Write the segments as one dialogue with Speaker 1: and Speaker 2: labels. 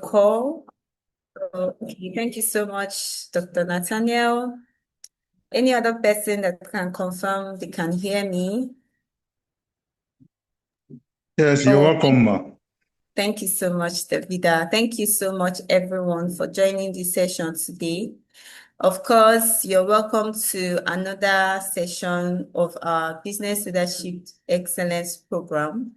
Speaker 1: call. Okay, thank you so much, Dr. Nathaniel. Any other person that can confirm they can hear me?
Speaker 2: Yes, you're
Speaker 1: Oh,
Speaker 2: welcome, ma.
Speaker 1: thank you so much, Davida. Thank you so much, everyone, for joining this session today. Of course, you're welcome to another session of our Business Leadership Excellence Program.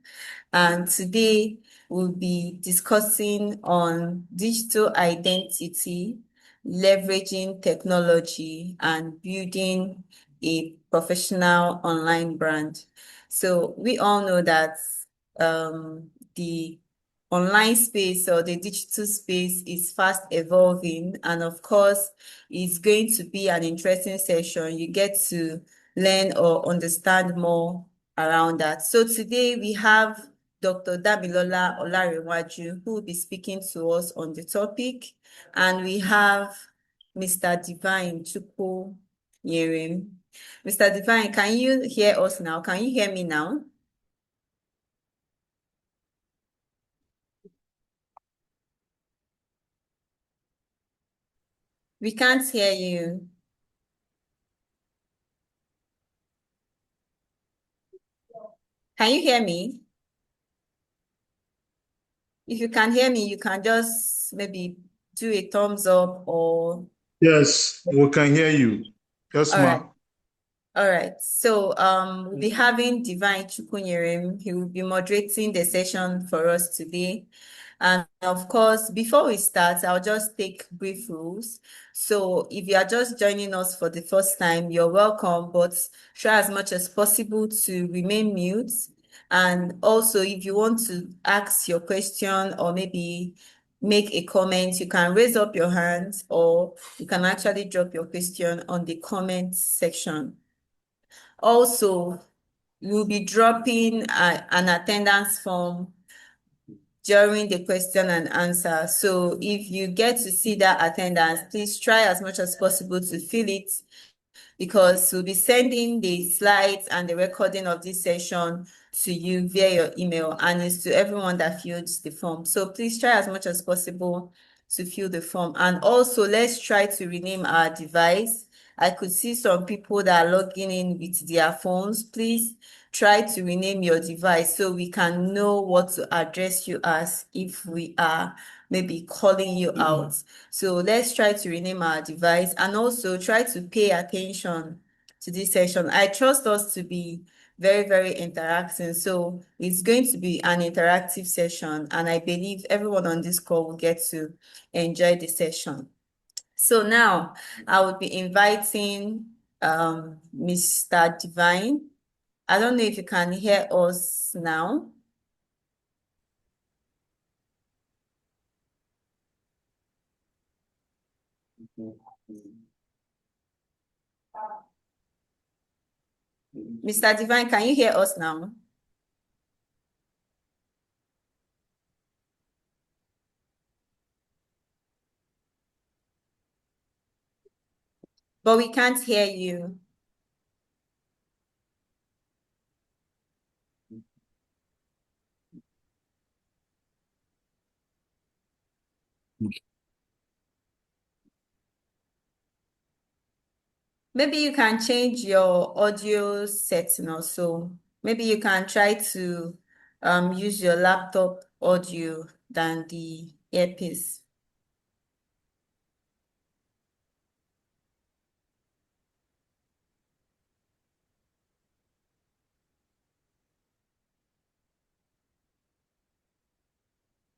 Speaker 1: And today we'll be discussing on digital identity, leveraging technology, and building a professional online brand. So we all know that the online space or the digital space is fast evolving, and of course, it's going to be an interesting session. You get to learn or understand more around that. So today we have Dr. Damilola Olarewaju, who will be speaking to us on the topic, and we have Mr. Divine Chukwu Yerim. Mr. Divine, can you hear us now? Can you hear me now? We can't hear you. Can you hear me? If you can hear me, you can just maybe do a thumbs up or.
Speaker 2: Yes, we can hear you. Yes,
Speaker 1: All right.
Speaker 2: ma.
Speaker 1: All right. So we'll be having Divine Chukwunyerem. He will be moderating the session for us today. And of course, before we start, I'll just take brief rules. So if you are just joining us for the first time, you're welcome, but try as much as possible to remain mute. And also, if you want to ask your question or maybe make a comment, you can raise up your hand or you can actually drop your question on the comment section. Also, we'll be dropping an attendance form during the question and answer. So if you get to see that attendance, please try as much as possible to fill it, because we'll be sending the slides and the recording of this session to you via your email, and it's to everyone that fills the form. So please try as much as possible to fill the form. And also, let's try to rename our device. I could see some people that are logging in with their phones. Please try to rename your device so we can know what to address you as if we are maybe calling you out. So let's try to rename our device and also try to pay attention to this session. I trust us to be very, very interactive. So it's going to be an interactive session, and I believe everyone on this call will get to enjoy the session. So now I will be inviting Mr. Divine. I don't know if you can hear us now. Mr. Divine, can you hear us now? But we can't hear you. Maybe you can change your audio setting also. Maybe you can try to use your laptop audio than the earpiece.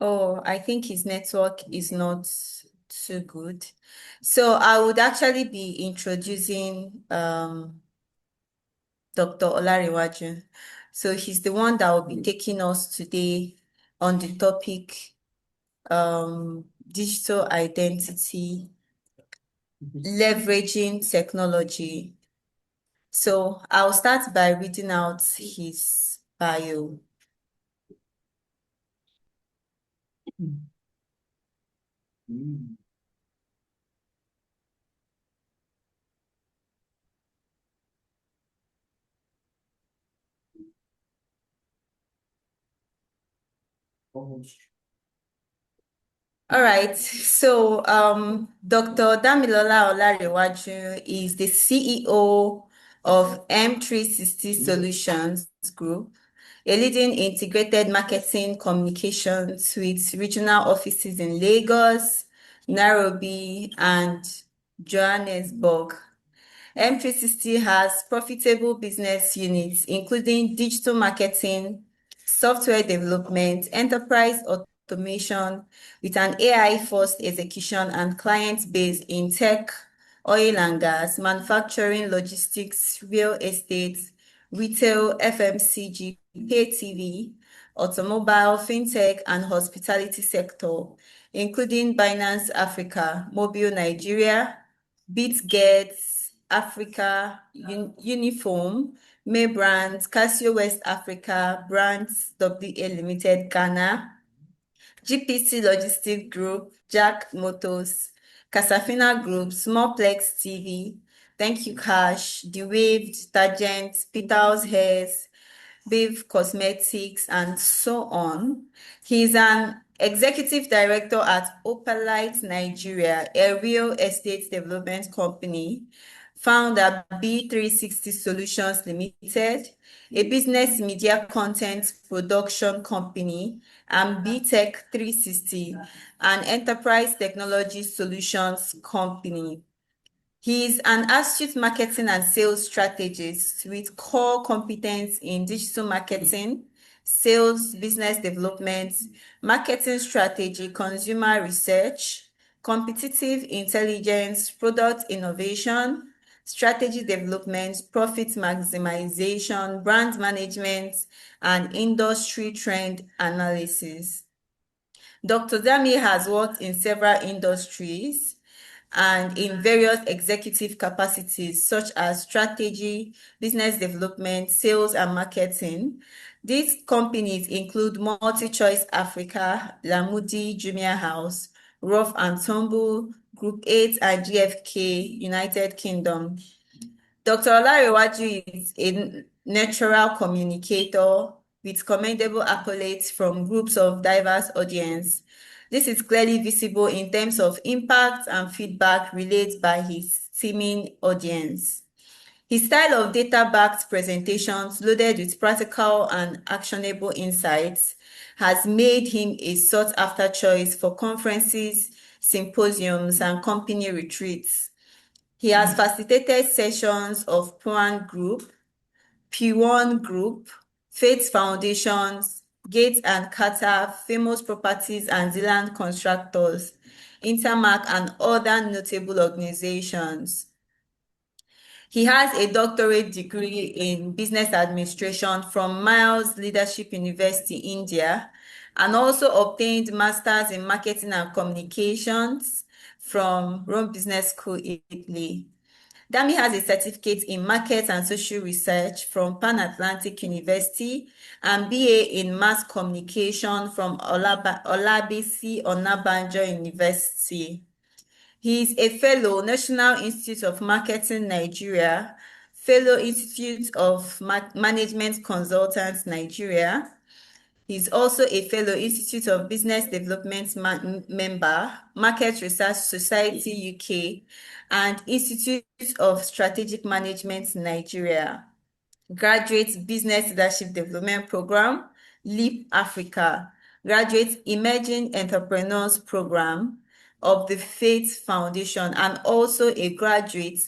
Speaker 1: Oh, I think his network is not too good. So I would actually be introducing Dr. Olariwaju. So he's the one that will be taking us today on the topic digital identity, leveraging technology. So I'll start by reading out his bio. All right. So, Dr. Damilola Olarewaju is the CEO of M360 Solutions Group, a leading integrated marketing communications with regional offices in Lagos, Nairobi, and Johannesburg. M360 has profitable business units, including digital marketing, software development, enterprise automation with an AI-first execution and client base in tech, oil and gas, manufacturing, logistics, real estate, retail, FMCG, pay TV, automobile, fintech, and hospitality sector, including Binance Africa, Mobile Nigeria, BitGets, Africa, Uniform, May Brands, Casio West Africa, Brands WA Limited Ghana, GPC Logistic Group, Jack Motors, Casafina Group, Smallplex TV, Thank You Cash, The Wave Detergent, Peter's Hairs, Babe Cosmetics, and so on. He's an executive director at Opalite Nigeria, a real estate development company, founder B360 Solutions Limited, a business media content production company, and BTech 360, an enterprise technology solutions company. He is an astute marketing and sales strategist with core competence in digital marketing, sales, business development, marketing strategy, consumer research, competitive intelligence, product innovation, strategy development, profit maximization, brand management, and industry trend analysis. Dr. Dami has worked in several industries and in various executive capacities such as strategy, business development, sales, and marketing. These companies include MultiChoice Africa, Lamudi Jumia House, Rough and Tumble, Group 8, and GFK, United Kingdom. Dr. Olarewaju is a natural communicator with commendable accolades from groups of diverse audience. This is clearly visible in terms of impact and feedback relayed by his teeming audience. His style of data-backed presentations loaded with practical and actionable insights has made him a sought-after choice for conferences, symposiums, and company retreats. He has facilitated sessions of Puan Group, P1 Group, Faith Foundations, Gates and Carter, Famous Properties and Zealand Constructors, Intermark, and other notable organizations. He has a doctorate degree in business administration from Miles Leadership University, India, and also obtained masters in marketing and communications from Rome Business School, Italy. Dami has a certificate in market and social research from Pan Atlantic University and BA in mass communication from Olabisi Onabanjo University. He is a fellow National Institute of Marketing Nigeria, fellow Institute of Management Consultants Nigeria. He's also a fellow Institute of Business Development member, Market Research Society UK, and Institute of Strategic Management Nigeria. Graduate Business Leadership Development Program, LEAP Africa. Graduate Emerging Entrepreneurs Program of the Faith Foundation, and also a graduate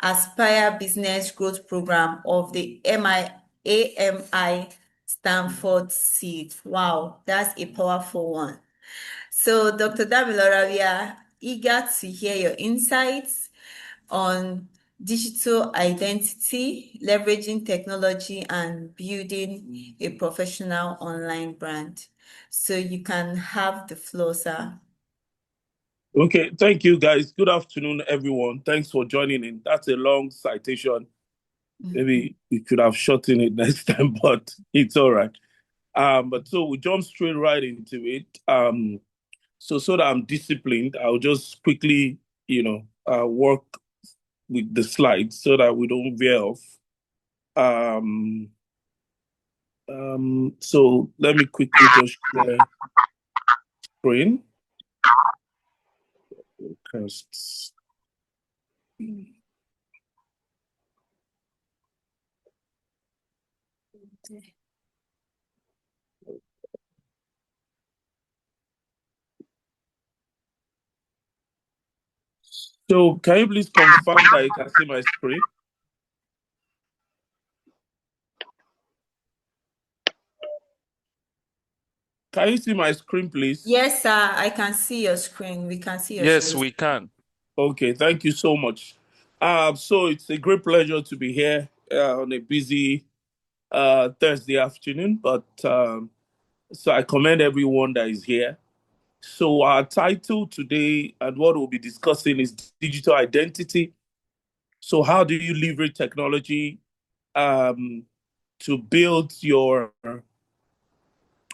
Speaker 1: Aspire Business Growth Program of the AMI Stanford Seed. Wow, that's a powerful one. So, Dr. Damilora, we are eager to hear your insights on digital identity, leveraging technology, and building a professional online brand. So you can have the floor, sir.
Speaker 3: Okay, thank you, guys. Good afternoon, everyone. Thanks for joining in. That's a long citation. Maybe we could have shortened it next time, but it's all right. But so we jump straight right into it. So that I'm disciplined, I'll just quickly, work with the slides so that we don't veer off. So let me quickly just share screen. First. So can you please confirm that you can see my screen? Can you see my screen, please?
Speaker 1: Yes, sir. I can see your screen. We can see your
Speaker 4: Yes,
Speaker 1: screen.
Speaker 4: we can.
Speaker 3: Okay, thank you so much. So it's a great pleasure to be here on a busy Thursday afternoon, but so I commend everyone that is here. So our title today and what we'll be discussing is digital identity. So how do you leverage technology um, to build your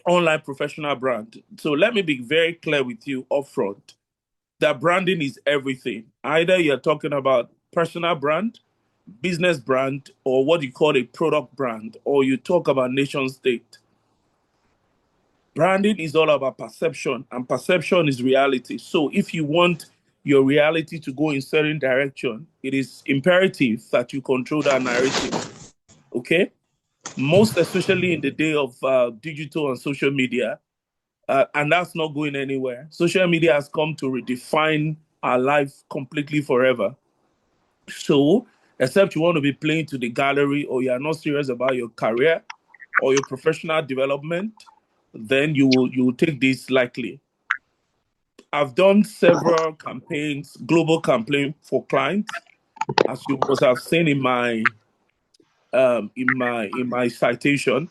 Speaker 3: online professional brand? So let me be very clear with you upfront that branding is everything. Either you're talking about personal brand, business brand, or what you call a product brand, or you talk about nation state. Branding is all about perception, and perception is reality. So if you want your reality to go in certain direction, it is imperative that you control that narrative. Okay? Most especially in the day of digital and social media, and that's not going anywhere. Social media has come to redefine our life completely forever. So, except you want to be playing to the gallery or you are not serious about your career or your professional development, then you will take this lightly. I've done several campaigns, global campaign for clients, as you must have seen in my citation.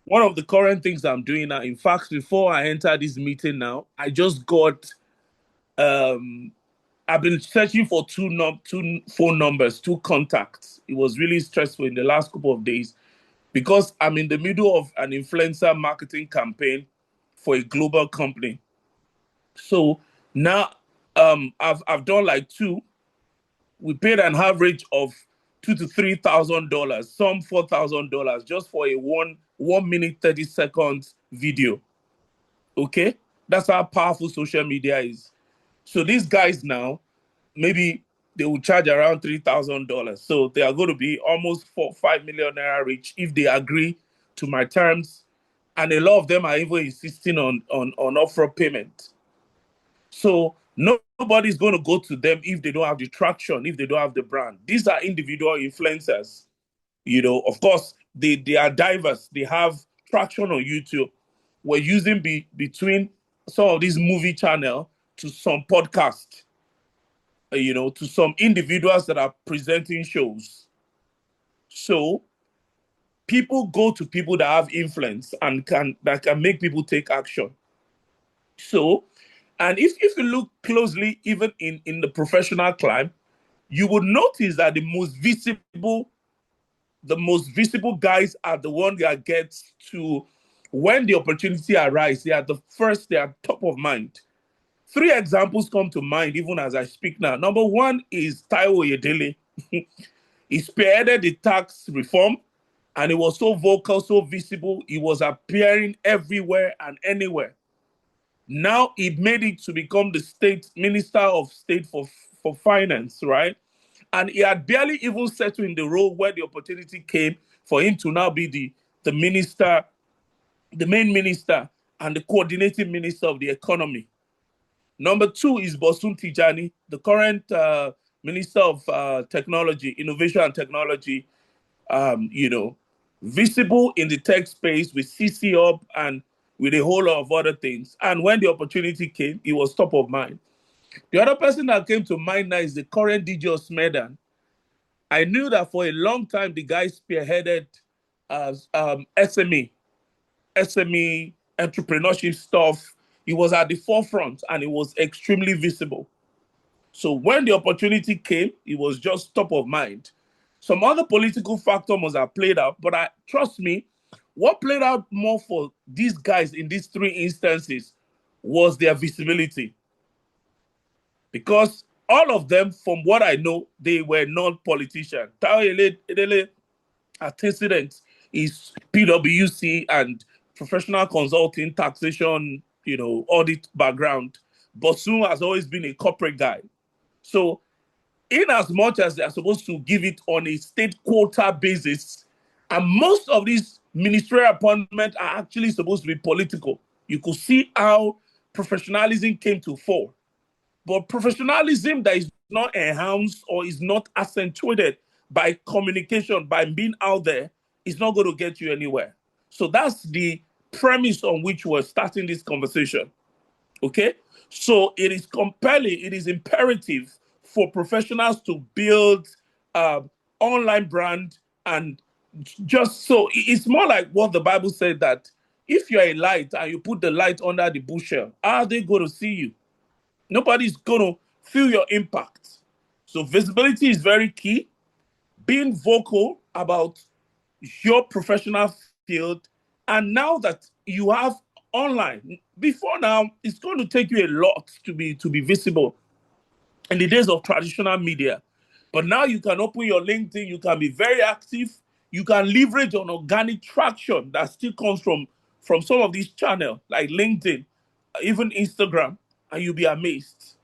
Speaker 3: One of the current things I'm doing now, in fact, before I enter this meeting now, I just got um I've been searching for two phone numbers, two contacts. It was really stressful in the last couple of days because I'm in the middle of an influencer marketing campaign for a global company. So now I've done like two. We paid an average of $2,000 to $3,000, some $4,000 just for a 1 minute 30 seconds video. Okay, that's how powerful social media is. So these guys now, maybe they will charge around $3,000. So they are going to be almost 5 million naira rich if they agree to my terms. And a lot of them are even insisting on upfront payment. So nobody's going to go to them if they don't have the traction, if they don't have the brand. These are individual influencers. Of course, they are diverse. They have traction on YouTube. We're using between some of these movie channel to some podcast, to some individuals that are presenting shows. So people go to people that have influence and can make people take action. So, and if you look closely, even in the professional climb, you would notice that the most visible guys are the one that gets to, when the opportunity arises, they are top of mind. Three examples come to mind even as I speak now. Number one is Taiwo Yedele. He spearheaded the tax reform and he was so vocal, so visible. He was appearing everywhere and anywhere. Now he made it to become the state minister of state for finance, right? And he had barely even settled in the role where the opportunity came for him to now be the minister, the main minister, and the coordinating minister of the economy. Number two is Bosun Tijani, the current Minister of Technology, Innovation and Technology, um, you know, visible in the tech space with CC Up and with a whole lot of other things. And when the opportunity came, it was top of mind. The other person that came to mind now is the current DJ Osmedan. I knew that for a long time, the guy spearheaded SME entrepreneurship stuff. He was at the forefront and it was extremely visible. So when the opportunity came, it was just top of mind. Some other political factor must have played out, but trust me, what played out more for these guys in these three instances was their visibility. Because all of them, from what I know, they were not politicians. Tao Edele antecedent is PwC and professional consulting, taxation, audit background. Bosun has always been a corporate guy. So in as much as they are supposed to give it on a state quota basis, and most of these ministerial appointments are actually supposed to be political, you could see how professionalism came to fall. But professionalism that is not enhanced or is not accentuated by communication, by being out there, is not going to get you anywhere. So that's the premise on which we're starting this conversation. Okay? So it is compelling, it is imperative for professionals to build online brand, and just so it's more like what the Bible said, that if you're a light and you put the light under the bushel, how are they going to see you? Nobody's going to feel your impact. So visibility is very key. Being vocal about your professional field. And now that you have online, before now, it's going to take you a lot to be visible in the days of traditional media. But now you can open your LinkedIn, you can be very active, you can leverage on organic traction that still comes from some of these channels like LinkedIn, even Instagram, and you'll be amazed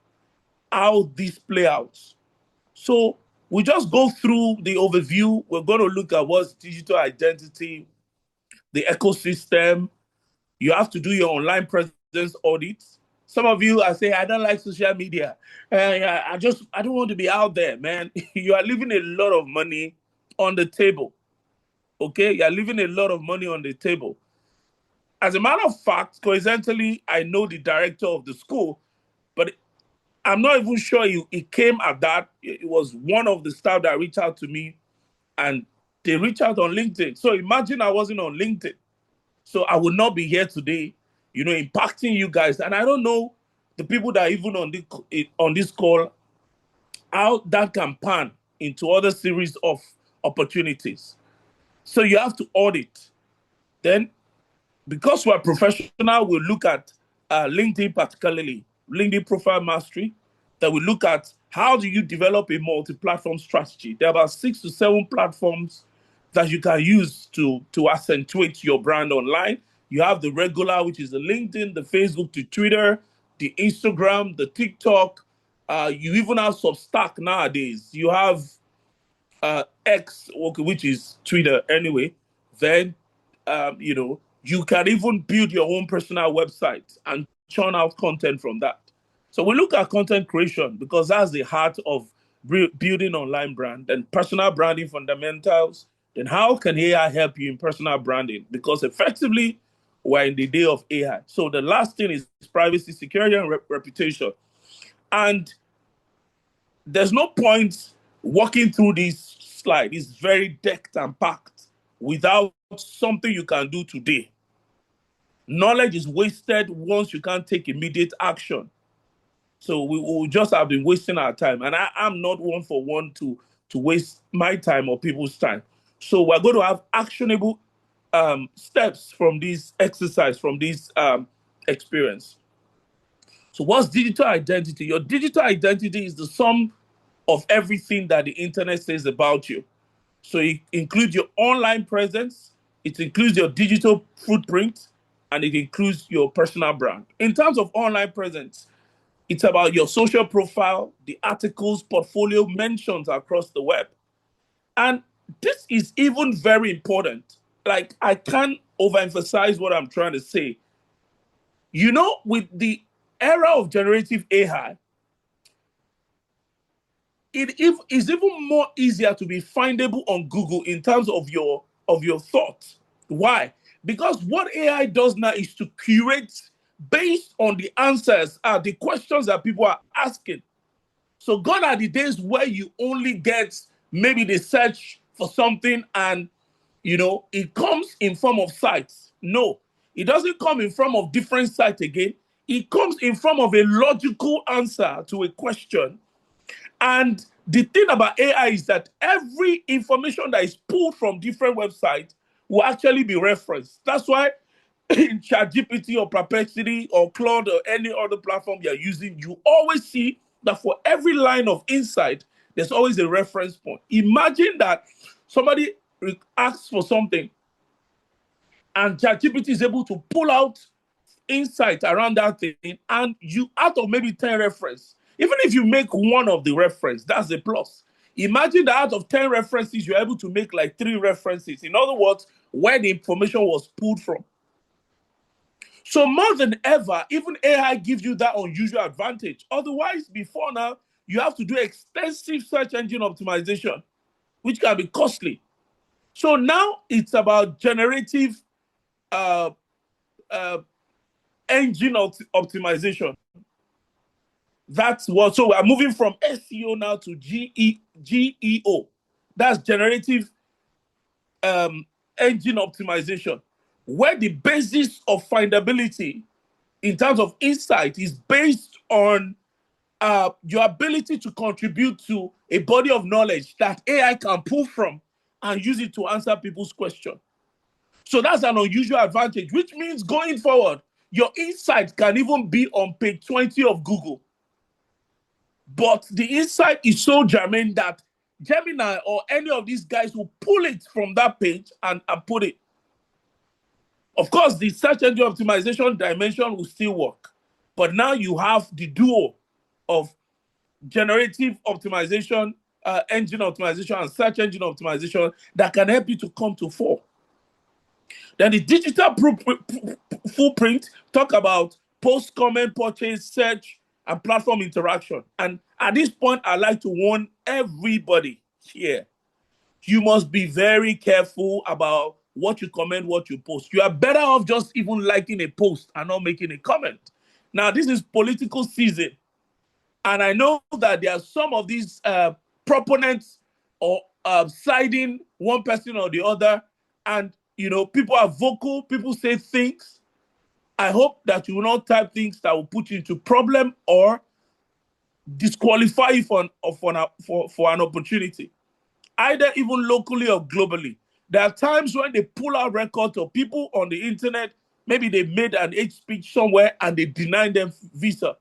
Speaker 3: how this play out. So we just go through the overview. We're going to look at what's digital identity, the ecosystem. You have to do your online presence audits. Some of you are saying, I don't like social media. I don't want to be out there, man. You are leaving a lot of money on the table. Okay? You are leaving a lot of money on the table. As a matter of fact, coincidentally, I know the director of the school, but I'm not even sure it came at that. It was one of the staff that reached out to me, and they reached out on LinkedIn. So imagine I wasn't on LinkedIn. So I would not be here today, impacting you guys. And I don't know the people that are even on this call, how that can pan into other series of opportunities. So you have to audit. Then, because we're professional, we'll look at LinkedIn particularly, LinkedIn profile mastery, that we look at how do you develop a multi-platform strategy. There are about 6 to 7 platforms that you can use to accentuate your brand online. You have the regular, which is the LinkedIn, the Facebook to Twitter, the Instagram, the TikTok. You even have Substack nowadays. You have X, okay, which is Twitter anyway. Then, you can even build your own personal website and churn out content from that. So we look at content creation because that's the heart of building online brand and personal branding fundamentals. Then how can AI help you in personal branding? Because effectively, we're in the day of AI. So the last thing is privacy, security, and reputation. And there's no point walking through this slide. It's very decked and packed without something you can do today. Knowledge is wasted once you can't take immediate action. So we will just have been wasting our time. And I'm not one for one to waste my time or people's time. So we're going to have actionable steps from this exercise, from this experience. So what's digital identity? Your digital identity is the sum of everything that the internet says about you. So it includes your online presence, it includes your digital footprint, and it includes your personal brand. In terms of online presence, it's about your social profile, the articles, portfolio mentions across the web. And this is even very important. Like, I can't overemphasize what I'm trying to say. With the era of generative AI, it is even more easier to be findable on Google in terms of your thoughts. Why? Because what AI does now is to curate based on the answers, the questions that people are asking. So gone are the days where you only get maybe the search for something and it comes in form of sites. No, it doesn't come in form of different sites again. It comes in form of a logical answer to a question. And the thing about AI is that every information that is pulled from different websites will actually be referenced. That's why in ChatGPT or Perplexity or Claude or any other platform you're using, you always see that for every line of insight, there's always a reference point. Imagine that somebody asks for something and ChatGPT is able to pull out insight around that thing, and you, out of maybe 10 reference, Even if you make one of the reference, that's a plus. Imagine that out of 10 references, you're able to make like 3 references. In other words, where the information was pulled from. So more than ever, even AI gives you that unusual advantage. Otherwise, before now, you have to do extensive search engine optimization, which can be costly. So now it's about generative engine optimization. That's what. So we're moving from SEO now to GEO. That's generative engine optimization, where the basis of findability in terms of insight is based on your ability to contribute to a body of knowledge that AI can pull from and use it to answer people's questions. So that's an unusual advantage, which means going forward, your insight can even be on page 20 of Google. But the insight is so germane that Gemini or any of these guys will pull it from that page and put it. Of course, the search engine optimization dimension will still work. But now you have the duo of generative optimization, engine optimization, and search engine optimization that can help you to come to fore. Then the digital footprint talk about post, comment, purchase, search, and platform interaction. And at this point, I like to warn everybody here. You must be very careful about what you comment, what you post. You are better off just even liking a post and not making a comment. Now, this is political season. And I know that there are some of these proponents or siding one person or the other. And, people are vocal, people say things. I hope that you will not type things that will put you into problem or disqualify you for an opportunity, either even locally or globally. There are times when they pull out records of people on the internet, maybe they made an hate speech somewhere and they denied them visa.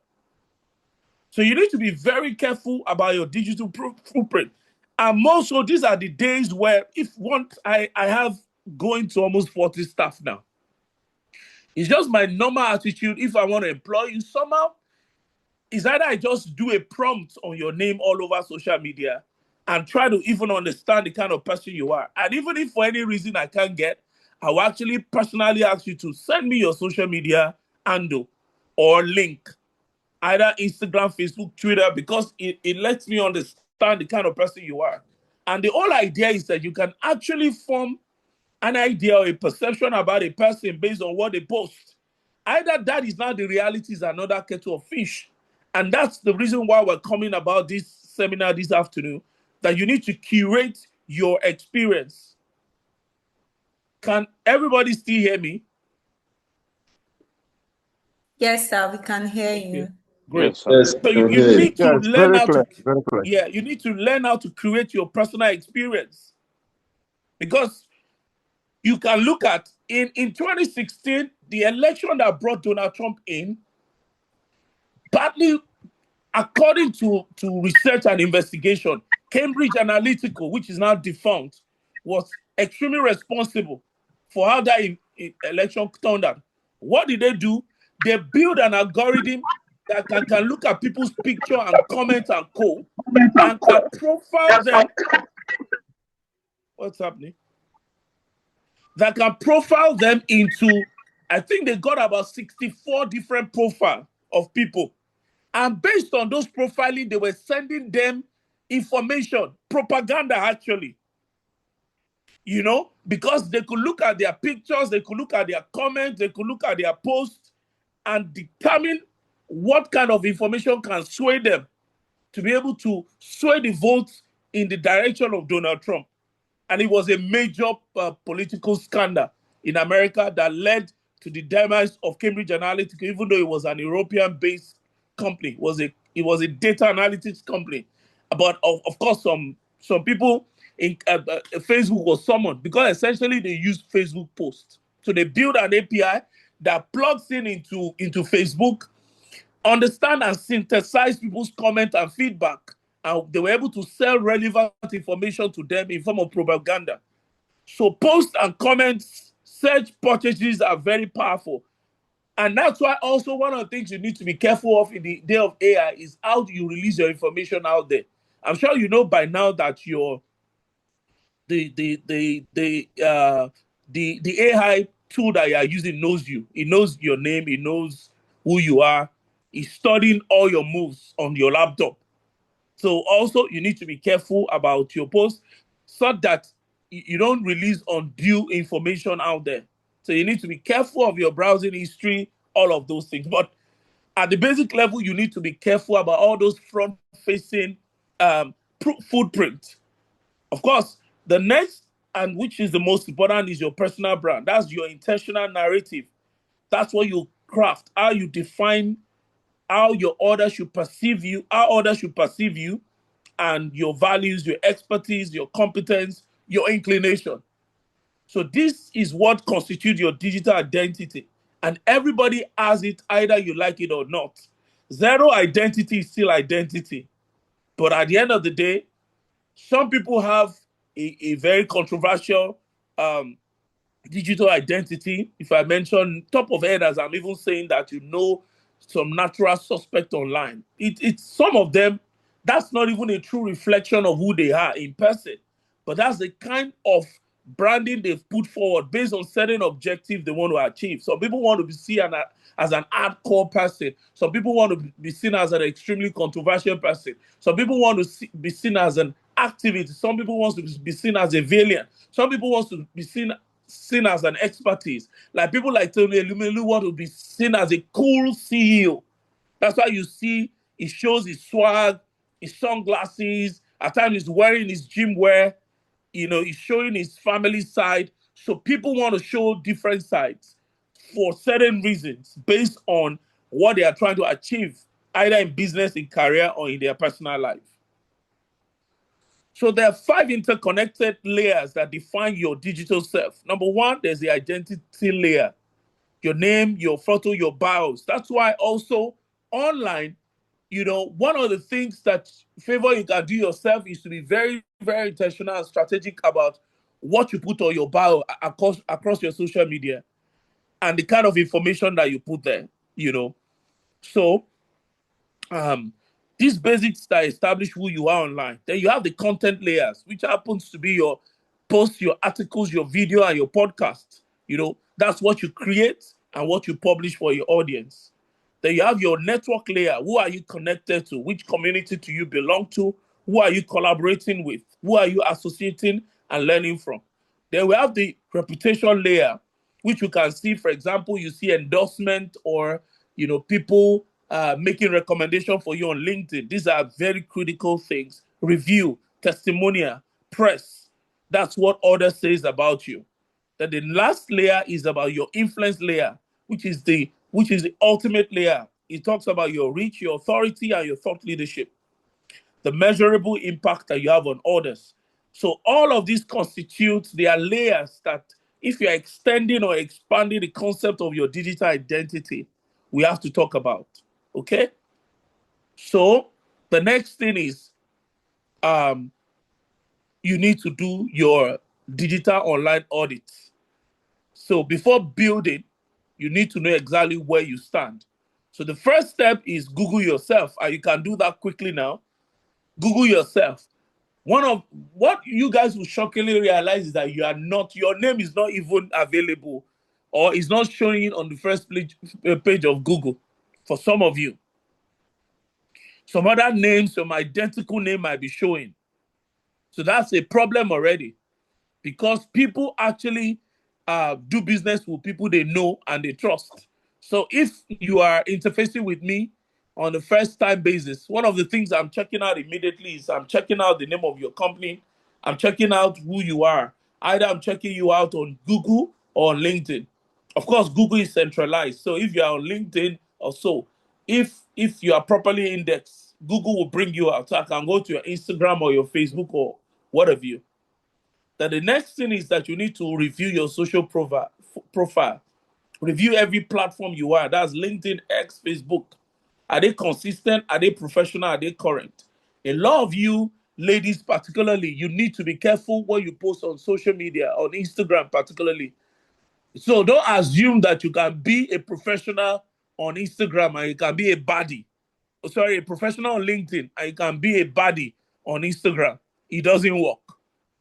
Speaker 3: So you need to be very careful about your digital footprint. And more so, these are the days where I have going to almost 40 staff now. It's just my normal attitude. If I want to employ you somehow, is either I just do a prompt on your name all over social media and try to even understand the kind of person you are. And even if for any reason I can't get, I will actually personally ask you to send me your social media handle or link, either Instagram, Facebook, Twitter, because it lets me understand the kind of person you are. And the whole idea is that you can actually form an idea or a perception about a person based on what they post. Either that is not the reality, is another kettle of fish. And that's the reason why we're coming about this seminar this afternoon, that you need to curate your experience. Can everybody still hear me?
Speaker 1: Yes, sir, we can hear you.
Speaker 3: Great.
Speaker 4: Yes,
Speaker 3: So you need to learn how to,
Speaker 4: very clear.
Speaker 3: yeah, you need to learn how to create your personal experience. Because you can look at, in 2016, the election that brought Donald Trump in, partly according to research and investigation, Cambridge Analytica, which is now defunct, was extremely responsible for how that election turned out. What did they do? They built an algorithm that can look at people's picture and comments and co, and can profile them. What's happening? That can profile them into, I think they got about 64 different profiles of people. And based on those profiling, they were sending them information, propaganda actually. Because they could look at their pictures, they could look at their comments, they could look at their posts and determine what kind of information can sway them to be able to sway the votes in the direction of Donald Trump. And it was a major political scandal in America that led to the demise of Cambridge Analytica, even though it was an European-based company. It was a data analytics company. But of course, some people in Facebook was summoned because essentially they used Facebook posts. So they built an API that plugs into Facebook, understand and synthesize people's comments and feedback. And they were able to sell relevant information to them in form of propaganda. So posts and comments, search purchases are very powerful. And that's why also one of the things you need to be careful of in the day of AI is how do you release your information out there. I'm sure you know by now that your the AI tool that you are using knows you. It knows your name. It knows who you are. It's studying all your moves on your laptop. So also you need to be careful about your posts so that you don't release undue information out there. So you need to be careful of your browsing history, all of those things. But at the basic level, you need to be careful about all those front-facing footprints. Of course, the next, and which is the most important, is your personal brand. That's your intentional narrative. That's what you craft, how you define how your others should perceive you, how others should perceive you, and your values, your expertise, your competence, your inclination. So this is what constitutes your digital identity. And everybody has it, either you like it or not. Zero identity is still identity. But at the end of the day, some people have a very controversial um, digital identity. If I mention top of head, as I'm even saying that you know some natural suspect online, it's some of them, that's not even a true reflection of who they are in person, but that's the kind of branding they've put forward based on certain objectives they want to achieve. Some people want to be seen as an hardcore person. Some people want to be seen as an extremely controversial person. Some people want to be seen as an activist. Some people want to be seen as a valiant. Some people want to be seen as an expertise. Like people like Tony Elumelu want to be seen as a cool CEO. That's why you see he shows his swag, his sunglasses. At times he's wearing his gym wear. You know, he's showing his family side. So people want to show different sides for certain reasons based on what they are trying to achieve, either in business, in career, or in their personal life. So there are 5 interconnected layers that define your digital self. Number 1, there's the identity layer. Your name, your photo, your bios. That's why also online, you know, one of the things that favor you can do yourself is to be very, very intentional and strategic about what you put on your bio across your social media and the kind of information that you put there, you know. So these basics that establish who you are online. Then you have the content layers, which happens to be your posts, your articles, your video, and your podcast. You know, that's what you create and what you publish for your audience. Then you have your network layer. Who are you connected to? Which community do you belong to? Who are you collaborating with? Who are you associating and learning from? Then we have the reputation layer, which you can see, for example, you see endorsement or, you know, people making recommendation for you on LinkedIn. These are very critical things. Review, testimonial, press. That's what others says about you. Then the last layer is about your influence layer, which is the ultimate layer. It talks about your reach, your authority, and your thought leadership, the measurable impact that you have on others. So all of these constitute, they are layers that if you're extending or expanding the concept of your digital identity, we have to talk about. Okay? So the next thing is you need to do your digital online audit. So before building, you need to know exactly where you stand. So the first step is Google yourself, and you can do that quickly now. Google yourself. One of what you guys will shockingly realize is that your name is not even available or is not showing on the first page of Google for some of you. Some other names, some identical name might be showing. So that's a problem already because people actually do business with people they know and they trust. So if you are interfacing with me on a first time basis, one of the things I'm checking out immediately is I'm checking out the name of your company. I'm checking out who you are. Either I'm checking you out on Google or on LinkedIn. Of course, Google is centralized. So if you are on LinkedIn or so, if you are properly indexed, Google will bring you out. So I can go to your Instagram or your Facebook or whatever you. Then the next thing is that you need to review your social profile. Review every platform you are. That's LinkedIn, X, Facebook. Are they consistent? Are they professional? Are they current? A lot of you ladies, particularly, you need to be careful what you post on social media, on Instagram particularly. So don't assume that you can be a professional on Instagram and you can be a baddie. Sorry, a professional on LinkedIn and you can be a baddie on Instagram. It doesn't work.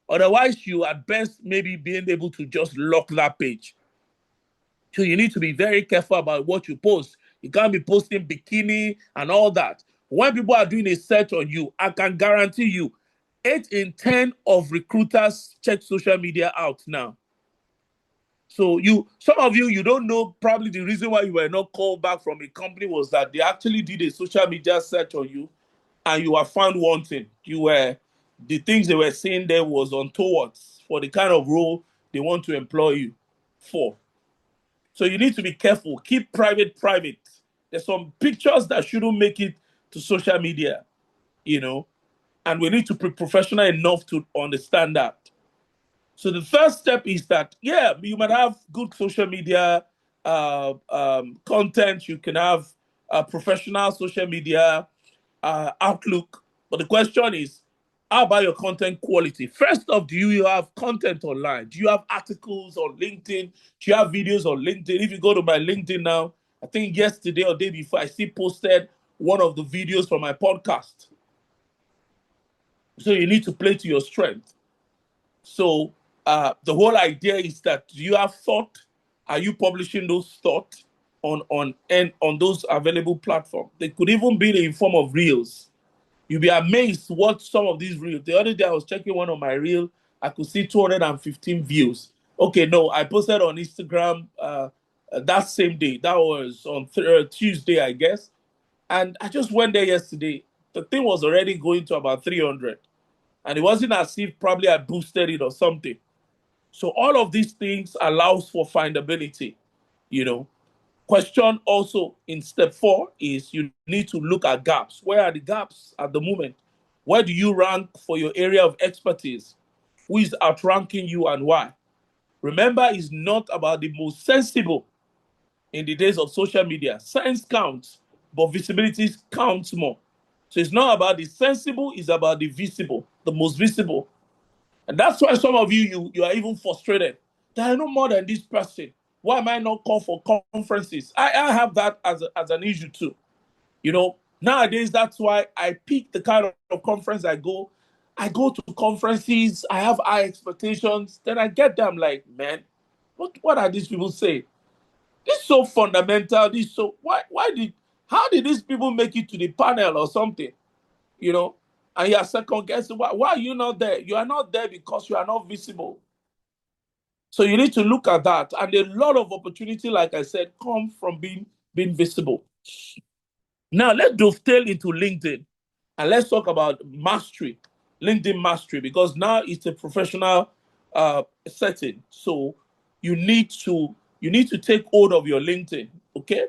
Speaker 3: Otherwise, you at best maybe being able to just lock that page. So you need to be very careful about what you post. You can't be posting bikini and all that. When people are doing a search on you, I can guarantee you 8 in 10 of recruiters check social media out now. So some of you don't know, probably the reason why you were not called back from a company was that they actually did a social media search on you and you were found wanting. The things they were saying there was untoward for the kind of role they want to employ you for. So you need to be careful. Keep private. There's some pictures that shouldn't make it to social media, and we need to be professional enough to understand that. So the first step is that, yeah, you might have good social media content. You can have professional social media outlook. But the question is, how about your content quality? First off, do you have content online? Do you have articles on LinkedIn? Do you have videos on LinkedIn? If you go to my LinkedIn now, I think yesterday or day before, I still posted one of the videos from my podcast. So you need to play to your strength. So the whole idea is that, do you have thought? Are you publishing those thoughts on those available platforms? They could even be in form of reels. You'll be amazed what some of these reels. The other day I was checking one of my reel, I could see 215 views. Okay, no, I posted on Instagram that same day. That was on Tuesday, I guess. And I just went there yesterday. The thing was already going to about 300. And it wasn't as if probably I boosted it or something. So all of these things allows for findability, Question also in step 4 is you need to look at gaps. Where are the gaps at the moment? Where do you rank for your area of expertise? Who is outranking you and why? Remember, it's not about the most sensible in the days of social media. Science counts, but visibility counts more. So it's not about the sensible, it's about the visible, the most visible. And that's why some of you are even frustrated. That I know more than this person. Why am I not called for conferences? I have that as an issue too. Nowadays, that's why I pick the kind of conference I go. I go to conferences, I have high expectations, then I get them like, man, what are these people saying? This is so fundamental. This so how did these people make it to the panel or something? And you are second guessing. Why are you not there? You are not there because you are not visible. So you need to look at that. And a lot of opportunity, like I said, come from being visible. Now let's dovetail into LinkedIn and let's talk about mastery, LinkedIn mastery, because now it's a professional setting. So you need to take hold of your LinkedIn. Okay.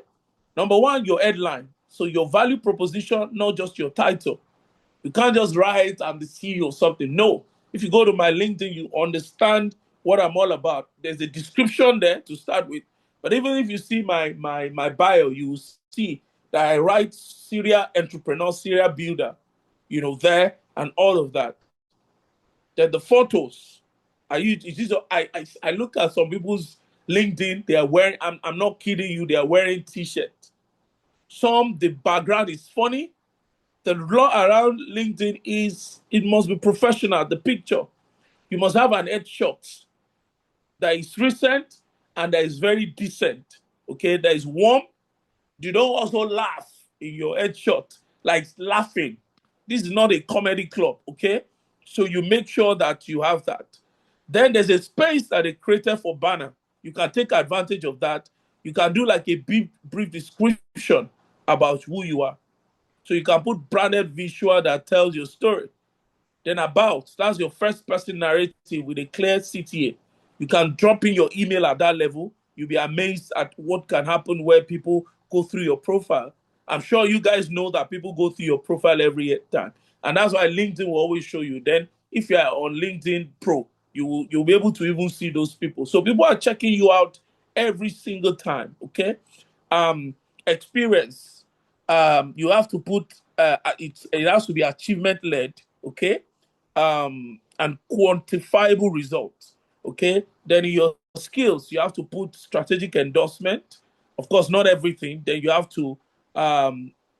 Speaker 3: Number one, your headline. So your value proposition, not just your title. You can't just write I'm the CEO or something. No. If you go to my LinkedIn, you understand what I'm all about. There's a description there to start with. But even if you see my bio, you will see that I write serial entrepreneur, serial builder, there and all of that. Then the photos. I look at some people's LinkedIn, they are wearing, I'm not kidding you, they are wearing t-shirts. Some, the background is funny. The law around LinkedIn is it must be professional. The picture, you must have an headshot that is recent and that is very decent. Okay, that is warm. You don't also laugh in your headshot, like laughing. This is not a comedy club. Okay, so you make sure that you have that. Then there's a space that they created for banner. You can take advantage of that. You can do like a brief description about who you are. So you can put branded visual that tells your story. Then that's your first person narrative with a clear CTA. You can drop in your email at that level. You'll be amazed at what can happen where people go through your profile. I'm sure you guys know that people go through your profile every time. And that's why LinkedIn will always show you. Then if you are on LinkedIn Pro, you'll be able to even see those people. So people are checking you out every single time. Okay. Experience. You have to put it has to be achievement led. Okay. And quantifiable results. Okay. Then in your skills, you have to put strategic endorsement. Of course, not everything. Then you have to,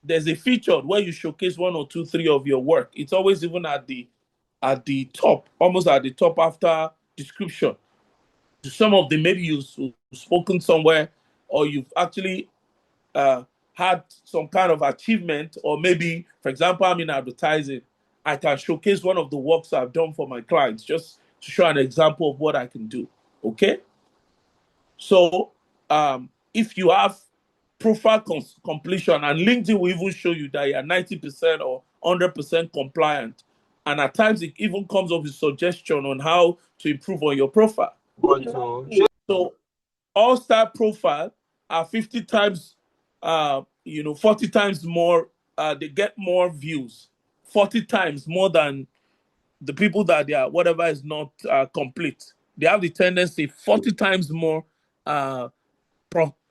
Speaker 3: there's a feature where you showcase 1 or 2, 3 of your work. It's always even at the top, almost at the top after description. Some of them, maybe you've spoken somewhere, or you've actually had some kind of achievement, or maybe, for example, I'm in advertising. I can showcase one of the works I've done for my clients just to show an example of what I can do. Okay. So if you have profile completion, and LinkedIn will even show you that you're 90% or 100% compliant. And at times it even comes up with suggestion on how to improve on your profile. So all-star profile are 50 times, 40 times more, they get more views, 40 times more than the people that they are, whatever is not complete. They have the tendency 40 times more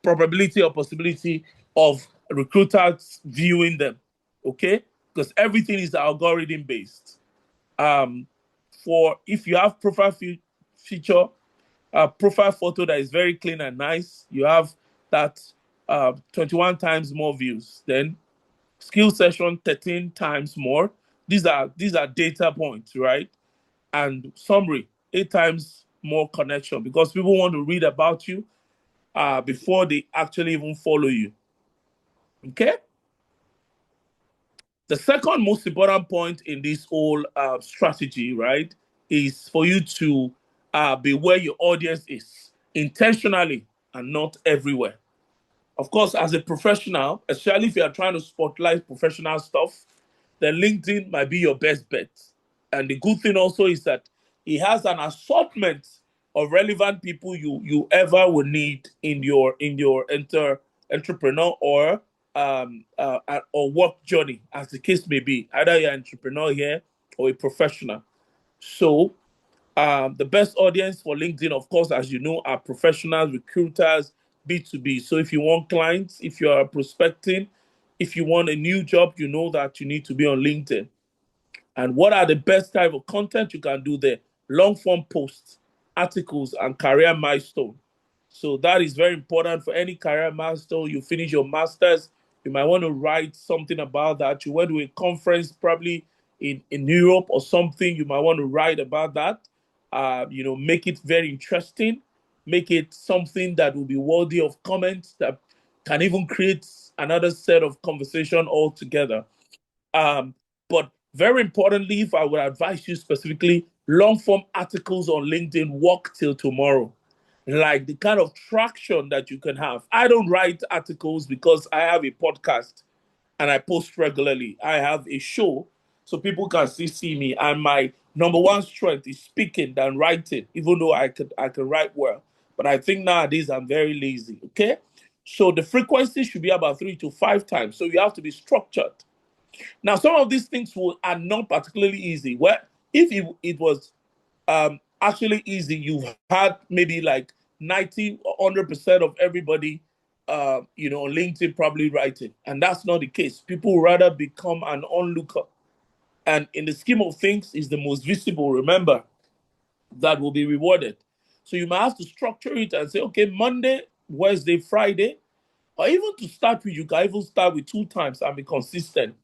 Speaker 3: probability or possibility of recruiters viewing them, okay? Because everything is algorithm based. For if you have profile feature, profile photo that is very clean and nice, you have that 21 times more views. Then skill session 13 times more. These are data points, right? And summary 8 times more connection, because people want to read about you before they actually even follow you. Okay. The second most important point in this whole strategy, right, is for you to be where your audience is intentionally and not everywhere. Of course, as a professional, especially if you are trying to spotlight professional stuff, then LinkedIn might be your best bet. And the good thing also is that it has an assortment of relevant people you ever will need in your entrepreneur or work journey, as the case may be. Either you're an entrepreneur here or a professional. So the best audience for LinkedIn, of course, as you know, are professionals, recruiters, B2B. So if you want clients, if you are prospecting, if you want a new job, you know that you need to be on LinkedIn. And what are the best type of content you can do there? Long form posts, articles, and career milestone. So that is very important for any career milestone. You finish your master's, you might want to write something about that. You went to a conference probably in Europe or something, you might want to write about that. Make it very interesting. Make it something that will be worthy of comments, that can even create another set of conversation altogether. But very importantly, if I would advise you specifically, long form articles on LinkedIn work till tomorrow. Like the kind of traction that you can have. I don't write articles because I have a podcast and I post regularly. I have a show so people can still see me. And my number one strength is speaking than writing, even though I can write well. But I think nowadays I'm very lazy. Okay. So the frequency should be about 3 to 5 times. So you have to be structured. Now, some of these things are not particularly easy. Well, if it was actually easy, you've had maybe like 90 or 100% of everybody, on LinkedIn probably writing. And that's not the case. People rather become an onlooker. And in the scheme of things, is the most visible, remember, that will be rewarded. So you might have to structure it and say, okay, Monday, Wednesday, Friday, or even to start with, you can even start with 2 times and be consistent.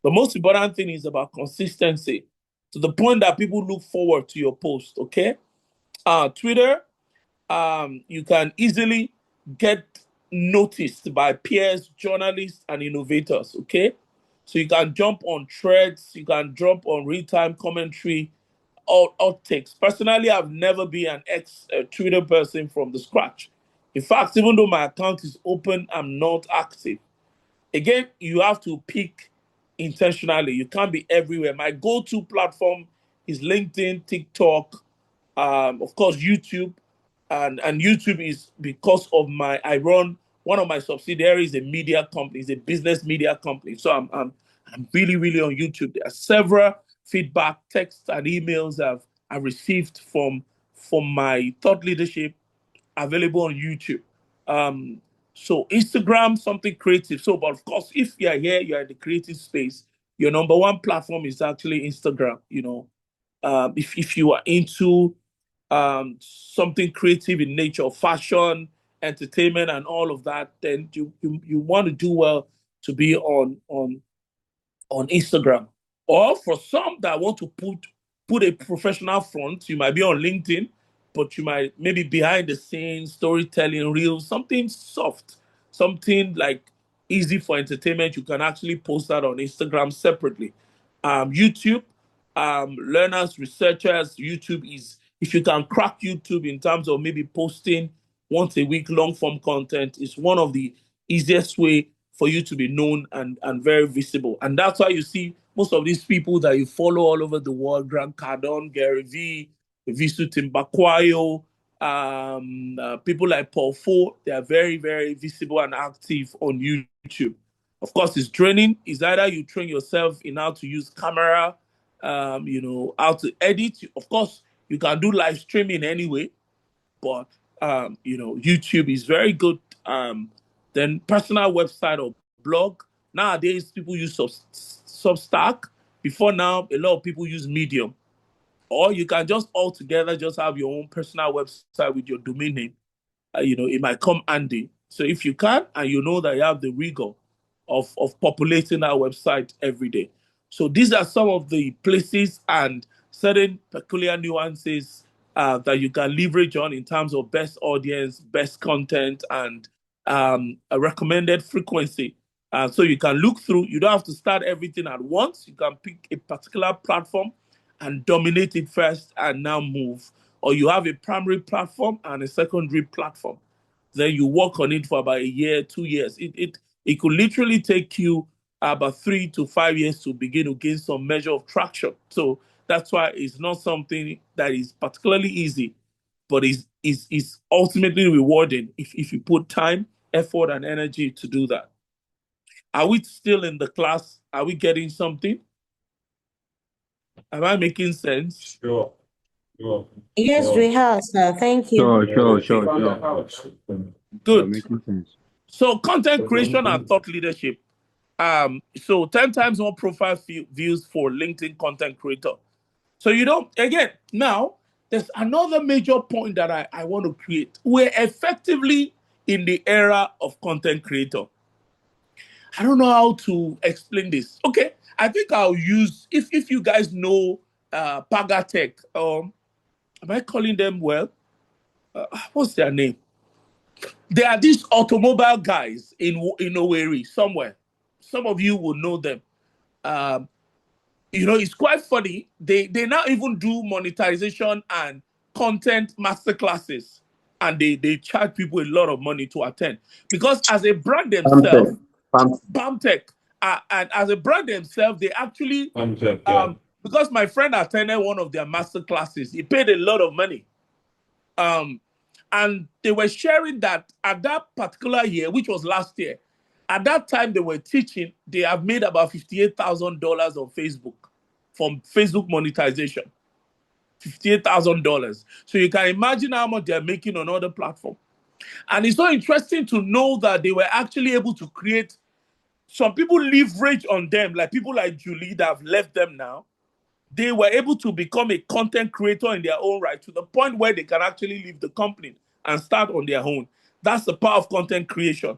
Speaker 3: The most important thing is about consistency, to the point that people look forward to your post, okay? Twitter, you can easily get noticed by peers, journalists, and innovators, okay? So you can jump on threads, you can jump on real-time commentary, or takes. Personally, I've never been an ex-Twitter person from the scratch. In fact, even though my account is open, I'm not active. Again, you have to pick intentionally. You can't be everywhere. My go-to platform is LinkedIn, TikTok, of course, YouTube. And YouTube is because of I run one of my subsidiaries, a media company, is a business media company. So I'm really, really on YouTube. There are several feedback, texts, and emails I've received from my thought leadership available on YouTube. So Instagram, something creative. So, but of course, if you're here, you're in the creative space, your number one platform is actually Instagram. If you are into something creative in nature, fashion, entertainment, and all of that, then you want to do well to be on Instagram. Or for some that want to put a professional front, you might be on LinkedIn, but you might maybe behind the scenes, storytelling, reels, something soft, something like easy for entertainment. You can actually post that on Instagram separately. YouTube, learners, researchers, YouTube is, if you can crack YouTube in terms of maybe posting once a week long form content, is one of the easiest way for you to be known and very visible. And that's why you see most of these people that you follow all over the world, Grant Cardone, Gary Vee, Visu Timbakwayo, people like Paul Fo, they are very, very visible and active on YouTube. Of course, it's training. It's either you train yourself in how to use camera, how to edit. Of course, you can do live streaming anyway, but YouTube is very good. Then personal website or blog. Nowadays, people use Substack. Before now, a lot of people use Medium. Or you can just altogether just have your own personal website with your domain name. It might come handy. So if you can, and you know that you have the rigor of populating our website every day. So these are some of the places and certain peculiar nuances that you can leverage on in terms of best audience, best content, and a recommended frequency. So you can look through. You don't have to start everything at once. You can pick a particular platform and dominate it first and now move. Or you have a primary platform and a secondary platform. Then you work on it for about a year, 2 years. It could literally take you about 3 to 5 years to begin to gain some measure of traction. That's why it's not something that is particularly easy, but is ultimately rewarding if you put time, effort, and energy to do that. Are we still in the class? Are we getting something? Am I making sense?
Speaker 2: Sure.
Speaker 4: Yes, we have, sir. Thank you.
Speaker 2: Sure.
Speaker 3: Good.
Speaker 2: Making sense.
Speaker 3: So content creation and thought leadership. So 10 times more profile views for LinkedIn content creator. So again, now there's another major point that I want to create. We're effectively in the era of content creator. I don't know how to explain this. Okay, I think I'll use, if you guys know Pagatech, am I calling them well? What's their name? They are these automobile guys in Owerri somewhere. Some of you will know them. It's quite funny. They now even do monetization and content masterclasses, and they charge people a lot of money to attend because as a brand themselves, Bamtech, and as a brand themselves, they actually because my friend attended one of their master classes, he paid a lot of money. And they were sharing that at that particular year, which was last year, at that time they were teaching, they have made about $58,000 on Facebook from Facebook monetization. $58,000. So you can imagine how much they're making on other platforms. And it's so interesting to know that they were actually able to create, some people leverage on them, like people like Julie that have left them now. They were able to become a content creator in their own right to the point where they can actually leave the company and start on their own. That's the power of content creation.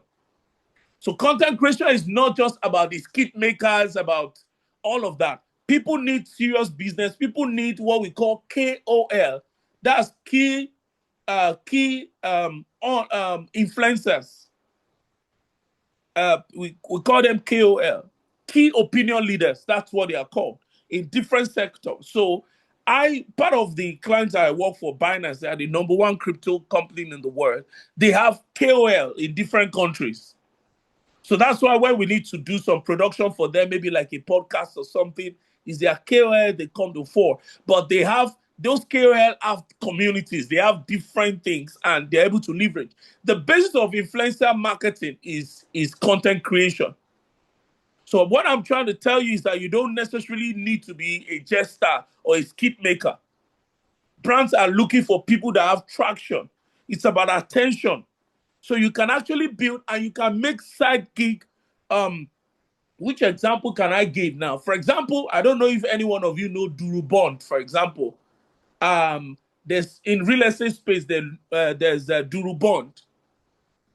Speaker 3: So content creation is not just about the skit makers, about all of that. People need serious business. People need what we call KOL. That's key influencers. We call them KOL, key opinion leaders. That's what they are called in different sectors. So part of the clients I work for, Binance, they are the number one crypto company in the world. They have KOL in different countries. So that's why when we need to do some production for them, maybe like a podcast or something, is their KOL, they come to fore. But those KOL have communities, they have different things, and they're able to leverage. The basis of influencer marketing is content creation. So what I'm trying to tell you is that you don't necessarily need to be a jester or a skit maker. Brands are looking for people that have traction. It's about attention. So you can actually build and you can make side gig. Which example can I give now? For example, I don't know if any one of you know Duru Bond, for example. There's in real estate space, there's Duru Bond.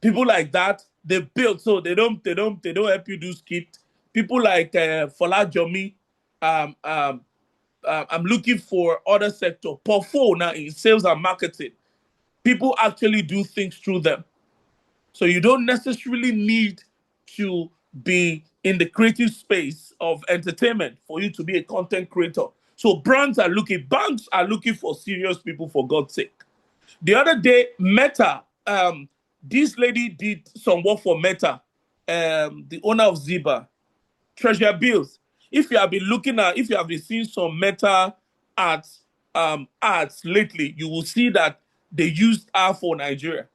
Speaker 3: People like that, they build, so they don't help you do skit. People like Fola Jomi, I'm looking for other sector. Portfolio now in sales and marketing. People actually do things through them. So you don't necessarily need to be in the creative space of entertainment for you to be a content creator. So banks are looking for serious people, for God's sake. The other day, Meta, this lady did some work for Meta, the owner of Ziba, Treasure Bills. If you have been seeing some Meta ads lately, you will see that they used her for Nigeria.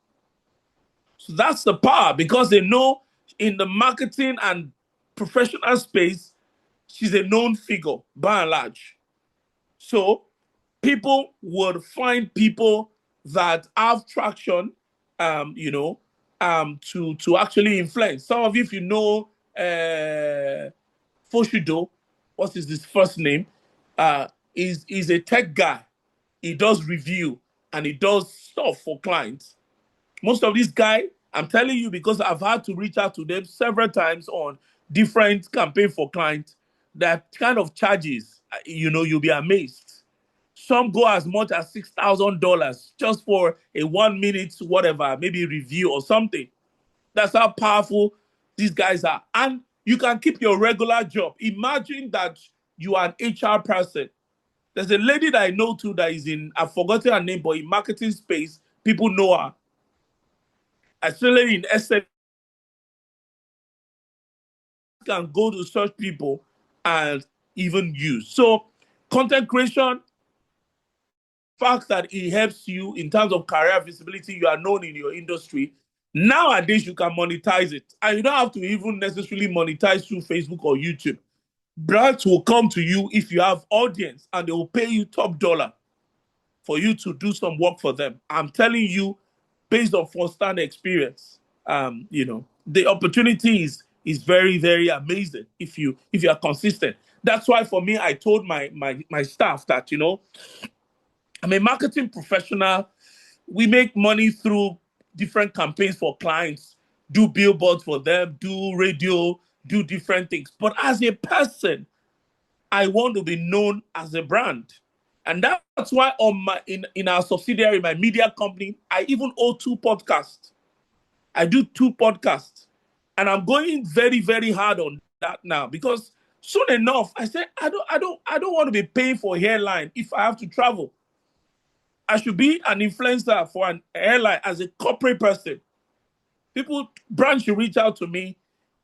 Speaker 3: So that's the power, because they know in the marketing and professional space, she's a known figure by and large. So people would find people that have traction, to actually influence. Some of you, if you know Foshido, what is his first name? Is a tech guy. He does review and he does stuff for clients. Most of these guys, I'm telling you, because I've had to reach out to them several times on different campaign for clients, that kind of charges, you'll be amazed. Some go as much as $6,000 just for a 1 minute, whatever, maybe review or something. That's how powerful these guys are. And you can keep your regular job. Imagine that you are an HR person. There's a lady that I know too that is I've forgotten her name, but in marketing space, people know her. Especially in SL, can go to search people and even use. So content creation, fact that it helps you in terms of career visibility, you are known in your industry. Nowadays, you can monetize it. And you don't have to even necessarily monetize through Facebook or YouTube. Brands will come to you if you have audience and they will pay you top dollar for you to do some work for them. I'm telling you, based on first-hand experience, the opportunity is very, very amazing if you are consistent. That's why for me, I told my staff that, I'm a marketing professional. We make money through different campaigns for clients, do billboards for them, do radio, do different things. But as a person, I want to be known as a brand. And that's why in our subsidiary, my media company, I even own 2 podcasts. I do 2 podcasts. And I'm going very, very hard on that now, because soon enough, I said, I don't want to be paying for airline if I have to travel. I should be an influencer for an airline as a corporate person. Brands should reach out to me.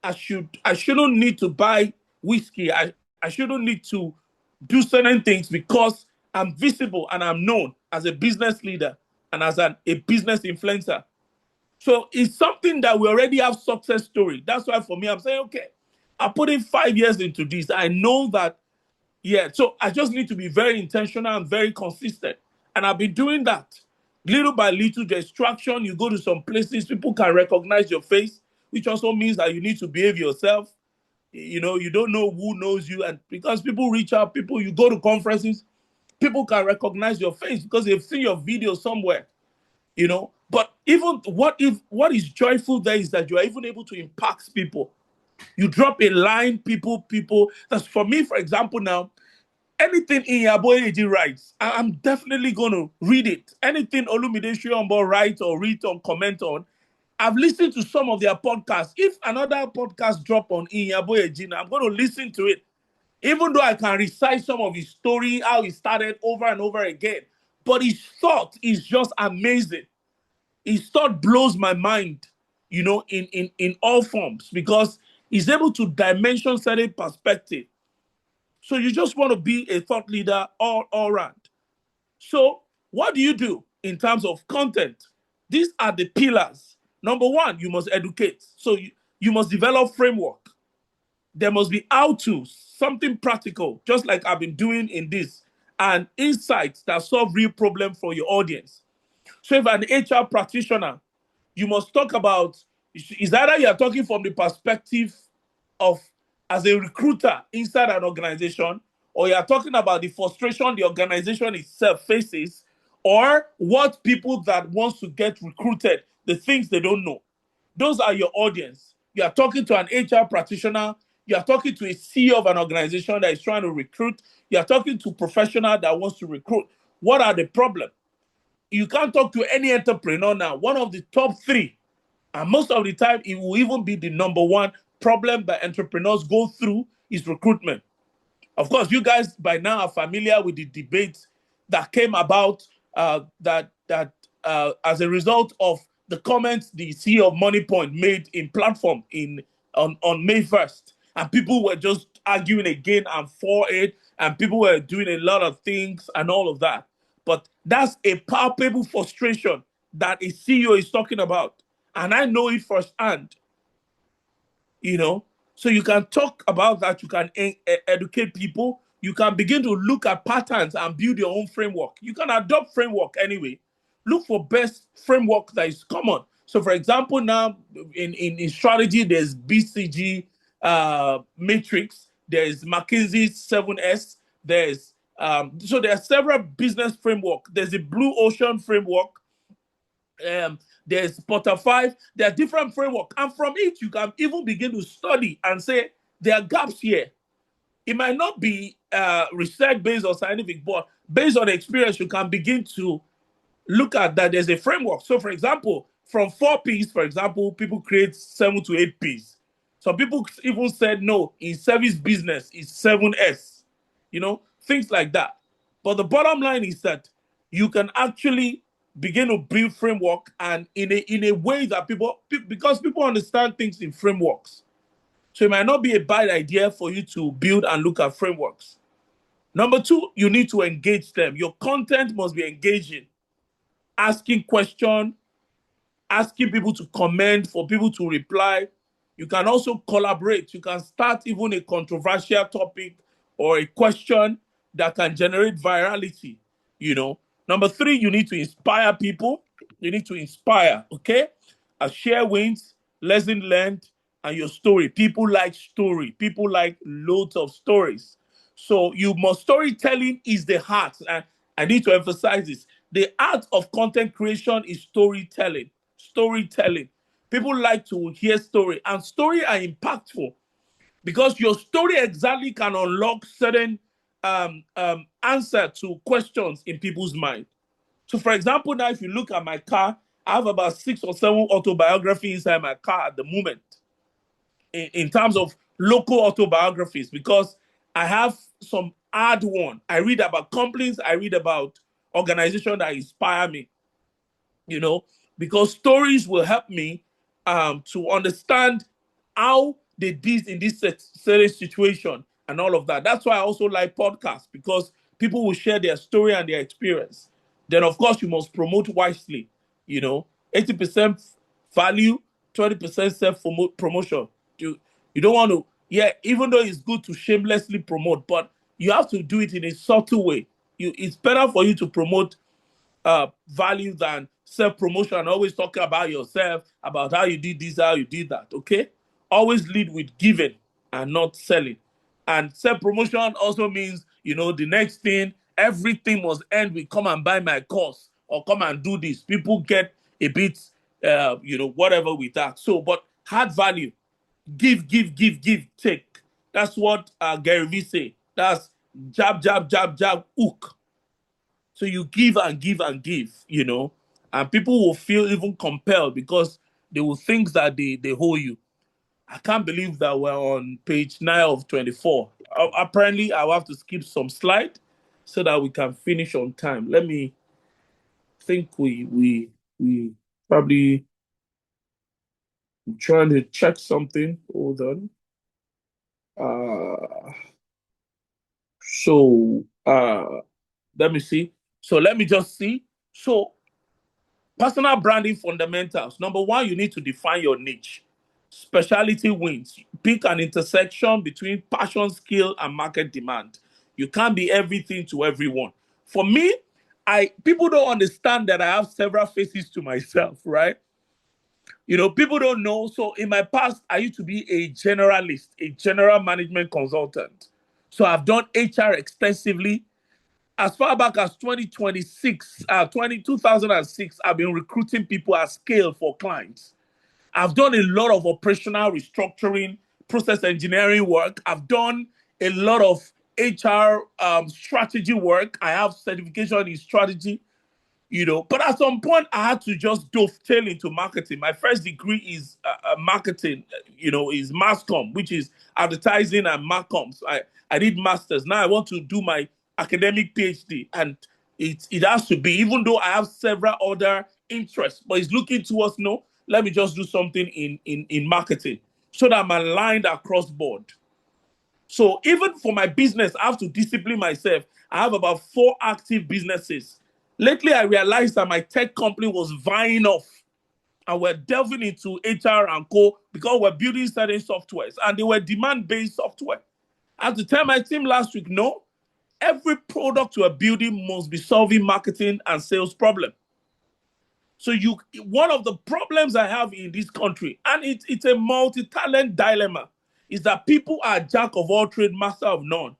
Speaker 3: I shouldn't need to buy whiskey. I shouldn't need to do certain things because I'm visible and I'm known as a business leader and as a business influencer. So it's something that we already have success story. That's why for me, I'm saying, okay, I put in 5 years into this. I know that, so I just need to be very intentional and very consistent. And I've been doing that. Little by little, the distraction, you go to some places, people can recognize your face, which also means that you need to behave yourself. You don't know who knows you. And because people reach out, you go to conferences, people can recognize your face because they've seen your video somewhere. But even what is joyful there is that you are even able to impact people. You drop a line, people. That's for me, for example, now, anything Iyaboyeji writes, I'm definitely going to read it. Anything Olumide Soyombo writes or read or comment on, I've listened to some of their podcasts. If another podcast drop on Iyaboyeji, I'm going to listen to it. Even though I can recite some of his story, how he started over and over again. But his thought is just amazing. His thought blows my mind, in all forms, because he's able to dimension certain perspective. So you just want to be a thought leader all around. So what do you do in terms of content? These are the pillars. Number 1, you must educate. So you must develop framework. There must be how-tos, something practical, just like I've been doing in this, and insights that solve real problems for your audience. So if an HR practitioner, you must talk about, is either you're talking from the perspective of as a recruiter inside an organization, or you're talking about the frustration the organization itself faces, or what people that wants to get recruited, the things they don't know. Those are your audience. You are talking to an HR practitioner. You are talking to a CEO of an organization that is trying to recruit. You are talking to a professional that wants to recruit. What are the problems? You can't talk to any entrepreneur now. One of the top three, and most of the time, it will even be the number one problem that entrepreneurs go through is recruitment. Of course, you guys by now are familiar with the debate that came about as a result of the comments the CEO of MoneyPoint made in platform on May 1st. And people were just arguing again and for it, and people were doing a lot of things and all of that. But that's a palpable frustration that a CEO is talking about. And I know it firsthand. So you can talk about that, you can educate people, you can begin to look at patterns and build your own framework. You can adopt framework anyway. Look for best framework that is common. So for example, now in strategy, there's BCG matrix, there's McKinsey's 7S, so there are several business framework. There's a blue ocean framework, there's Spotify, there are different framework. And from it, you can even begin to study and say, there are gaps here. It might not be research based or scientific, but based on experience, you can begin to look at that there's a framework. So for example, from 4 Ps, for example, people create 7 to 8 Ps. Some people even said, no, in service business, it's 7S, things like that. But the bottom line is that you can actually begin to build framework, and in a way that because people understand things in frameworks. So it might not be a bad idea for you to build and look at frameworks. Number 2, you need to engage them. Your content must be engaging. Asking questions, asking people to comment, for people to reply. You can also collaborate. You can start even a controversial topic or a question that can generate virality. Number 3, you need to inspire people. You need to inspire, okay? Share wins, lesson learned, and your story. People like story. People like loads of stories. So storytelling is the heart. And I need to emphasize this. The art of content creation is storytelling. Storytelling. People like to hear story, and story are impactful because your story exactly can unlock certain answer to questions in people's mind. So for example, now if you look at my car, I have about 6 or 7 autobiographies inside my car at the moment in terms of local autobiographies, because I have some hard one. I read about companies, I read about organizations that inspire me, because stories will help me to understand how they did in this certain situation and all of that. That's why I also like podcasts, because people will share their story and their experience. Then, of course, you must promote wisely. 80% value, 20% self-promotion. You don't want to, even though it's good to shamelessly promote, but you have to do it in a subtle way. It's better for you to promote value than self-promotion, always talking about yourself, about how you did this, how you did that, okay? Always lead with giving and not selling. And self-promotion also means, the next thing, everything must end with come and buy my course or come and do this. People get a bit, whatever with that. So, but hard value, give, take. That's what Gary Vee say. That's jab, jab, jab, jab, hook. So you give and give and give, and people will feel even compelled because they will think that they owe you. I can't believe that we're on page 9 of 24. Apparently, I'll have to skip some slide so that we can finish on time. Let me think. We probably trying to check something. Hold on. Let me see. So let me just see. So personal branding fundamentals. Number 1, you need to define your niche. Specialty wins. Pick an intersection between passion, skill, and market demand. You can't be everything to everyone. For me, people don't understand that I have several faces to myself, right? People don't know. So in my past, I used to be a generalist, a general management consultant. So I've done HR extensively. as far back as 2006, I've been recruiting people at scale for clients. I've done a lot of operational restructuring, process engineering work. I've done a lot of HR strategy work. I have certification in strategy, But at some point, I had to just dovetail into marketing. My first degree is marketing, is mass comm, which is advertising and marcom. So I did masters. Now I want to do my academic PhD, and it has to be, even though I have several other interests, but it's looking towards, no, let me just do something in marketing so that I'm aligned across board. So even for my business, I have to discipline myself. I have about 4 active businesses. Lately, I realized that my tech company was vying off, and we're delving into HR and co because we're building certain softwares, and they were demand-based software. I had to tell my team last week, no, every product we're building must be solving marketing and sales problem. So one of the problems I have in this country, and it's a multi-talent dilemma, is that people are jack of all trades, master of none.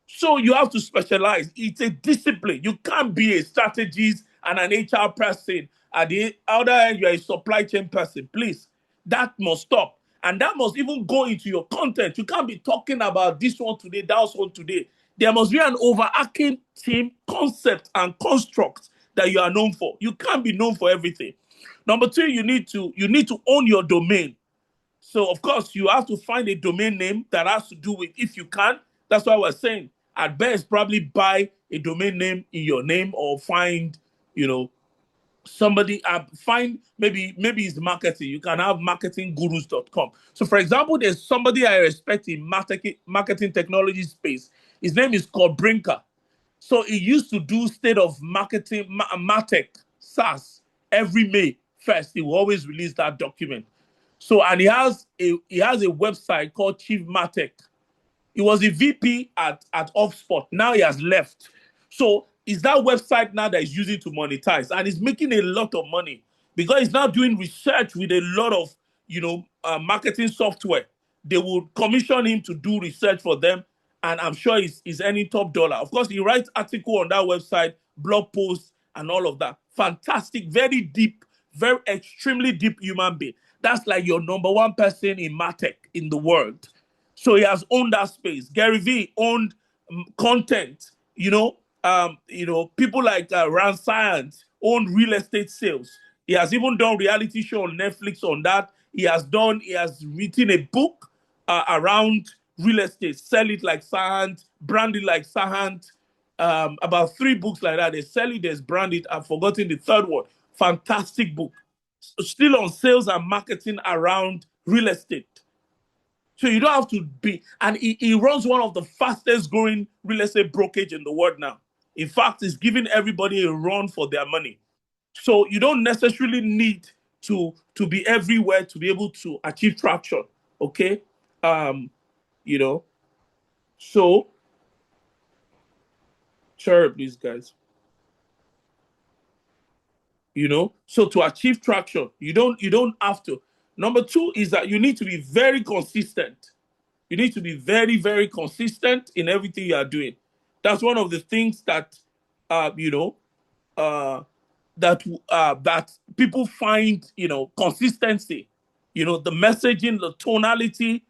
Speaker 3: So you have to specialize. It's a discipline. You can't be a strategist and an HR person. At the other end, you're a supply chain person. Please, that must stop. And that must even go into your content. You can't be talking about this one today, that one today. There must be an overarching team concept and construct that you are known for. You can't be known for everything. Number 2, you need to own your domain. So of course you have to find a domain name that has to do with, if you can. That's why we're saying at best probably buy a domain name in your name, or find, somebody, find maybe it's marketing. You can have marketinggurus.com. So for example, there's somebody I respect in marketing technology space. His name is called Brinker. So he used to do state of marketing, Martech, SaaS, every May 1st. He will always release that document. So, and he has a website called Chief Martech. He was a VP at HubSpot. Now he has left. So is that website now that he's using to monetize, and he's making a lot of money because he's now doing research with a lot of marketing software. They will commission him to do research for them, and I'm sure he's earning top dollar. Of course, he writes article on that website, blog posts, and all of that. Fantastic, very deep, very extremely deep human being. That's like your number 1 person in Martech in the world. So he has owned that space. Gary Vee owned content. People like Rand Science owned real estate sales. He has even done reality show on Netflix on that. He has written a book around real estate. Sell it like Sahant, brand it like Sahant. About 3 books like that. They sell it, there's brand it. I've forgotten the 3rd one. Fantastic book. Still on sales and marketing around real estate. So you don't have to be, and he runs one of the fastest growing real estate brokerage in the world now. In fact, it's giving everybody a run for their money. So you don't necessarily need to be everywhere to be able to achieve traction. Okay. So sorry, please, guys. So to achieve traction, you don't have to. Number 2 is that you need to be very consistent. You need to be very, very consistent in everything you are doing. That's one of the things that, that people find, consistency. The messaging, the tonality,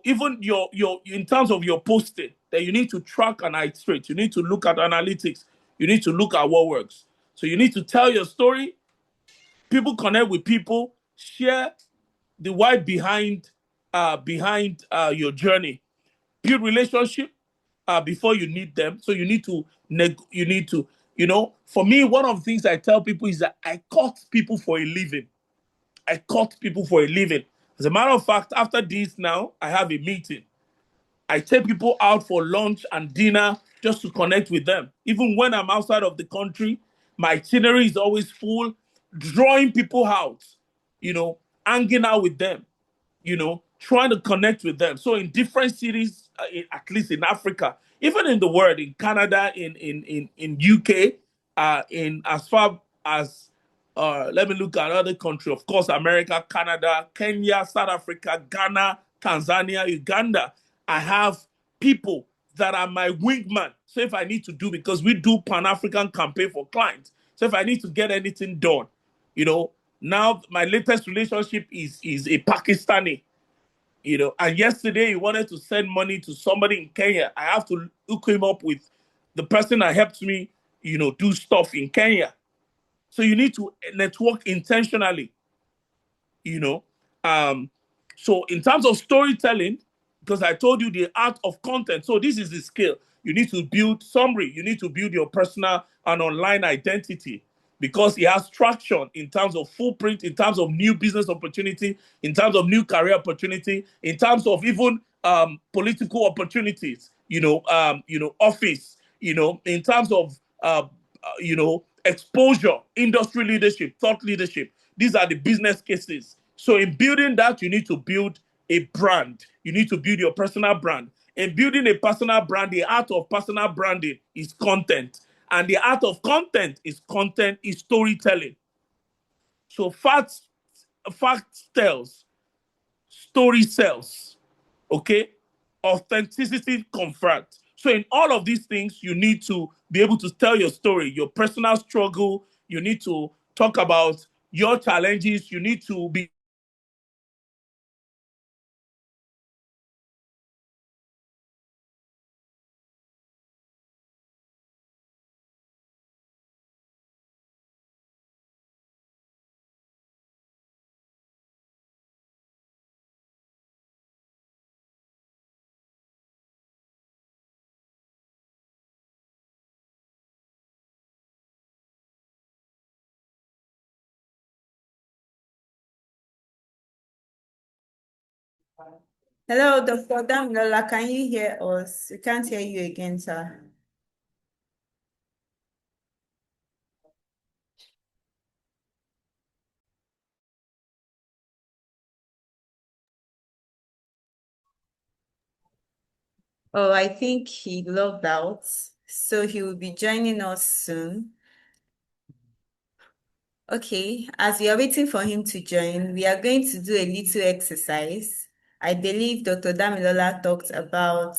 Speaker 3: even your in terms of your posting, that you need to track and iterate. You need to look at analytics. You need to look at what works. So you need to tell your story. People connect with people. Share the why behind your journey. Build relationship before you need them. So you need to for me, one of the things I tell people is that I court people for a living. I court people for a living. As a matter of fact, after this now, I have a meeting. I take people out for lunch and dinner just to connect with them. Even when I'm outside of the country, my itinerary is always full, drawing people out, hanging out with them, trying to connect with them. So in different cities, at least in Africa, even in the world, in Canada, in UK, in as far as let me look at other countries. Of course, America, Canada, Kenya, South Africa, Ghana, Tanzania, Uganda. I have people that are my wingman. So if I need to do, because we do Pan-African campaign for clients. So if I need to get anything done, now my latest relationship is a Pakistani, and yesterday he wanted to send money to somebody in Kenya. I have to hook him up with the person that helps me, do stuff in Kenya. So you need to network intentionally, you know. So in terms of storytelling, because I told you the art of content, so this is the skill. You need to build summary. You need to build your personal and online identity because it has traction in terms of footprint, in terms of new business opportunity, in terms of new career opportunity, in terms of even political opportunities, office, in terms of, exposure, industry leadership, thought leadership. These are the business cases. So in building that, you need to build a brand. You need to build your personal brand. In building a personal brand, the art of personal branding is content. And the art of content is storytelling. So fact tells, story sells. Okay? Authenticity confronts. So in all of these things, you need to be able to tell your story, your personal struggle. You need to talk about your challenges. You need to be
Speaker 1: Hello, Dr. Damilola, can you hear us? We can't hear you again, sir. Oh, I think he logged out, so he will be joining us soon. Okay, as we are waiting for him to join, we are going to do a little exercise. I believe Dr. Damilola talked about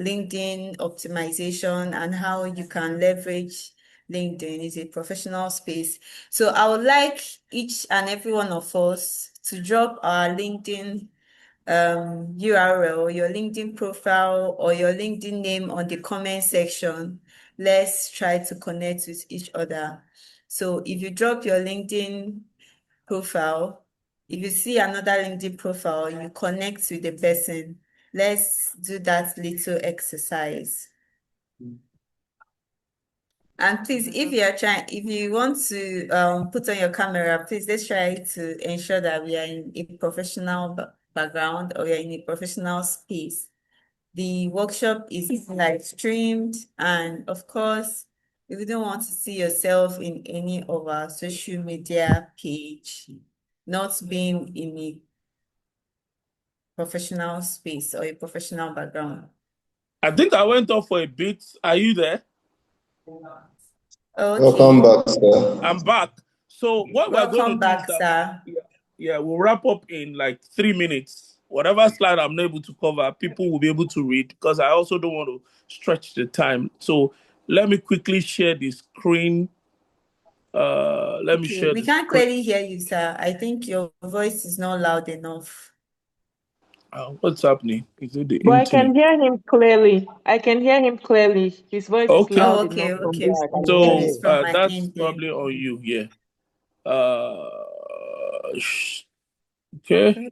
Speaker 1: LinkedIn optimization and how you can leverage LinkedIn is a professional space. So I would like each and every one of us to drop our LinkedIn URL, your LinkedIn profile or your LinkedIn name on the comment section. Let's try to connect with each other. So if you drop your LinkedIn profile, if you see another LinkedIn profile, you connect with the person. Let's do that little exercise. And please, if you want to put on your camera, please let's try to ensure that we are in a professional background or we are in a professional space. The workshop is live streamed, and of course, if you don't want to see yourself in any of our social media page, not being in a professional space or a professional background.
Speaker 3: I think I went off for a bit. Are you there?
Speaker 1: Okay.
Speaker 5: Welcome back, sir.
Speaker 3: I'm back. So what we're going to
Speaker 1: Welcome
Speaker 3: do is
Speaker 1: back,
Speaker 3: that,
Speaker 1: sir.
Speaker 3: we'll wrap up in like 3 minutes. Whatever slide I'm not able to cover, people will be able to read because I also don't want to stretch the time. So let me quickly share the screen. Let me
Speaker 1: Okay,
Speaker 3: share
Speaker 1: we
Speaker 3: the
Speaker 1: can't
Speaker 3: screen.
Speaker 1: clearly hear you, sir. I think your voice is not loud enough.
Speaker 3: What's happening? Is it the
Speaker 4: But I
Speaker 3: internet?
Speaker 4: can hear him clearly. I can hear him clearly. His voice is
Speaker 3: Okay.
Speaker 4: loud
Speaker 1: okay,
Speaker 4: enough from
Speaker 1: okay.
Speaker 4: where I can
Speaker 1: Maybe
Speaker 4: hear
Speaker 3: So
Speaker 1: it's
Speaker 4: him.
Speaker 1: from my
Speaker 3: that's
Speaker 1: end
Speaker 3: probably
Speaker 1: then.
Speaker 3: on you. Yeah. Okay.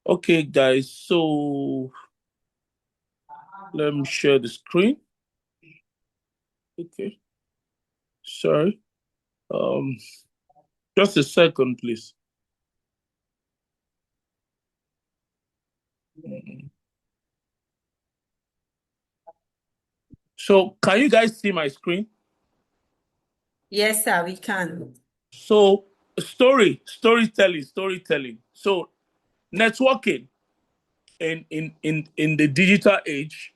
Speaker 3: Okay, guys. So let me share the screen. Okay. Sorry. Just a second, please. So can you guys see my screen?
Speaker 1: Yes, sir, we can.
Speaker 3: So storytelling. So networking in the digital age,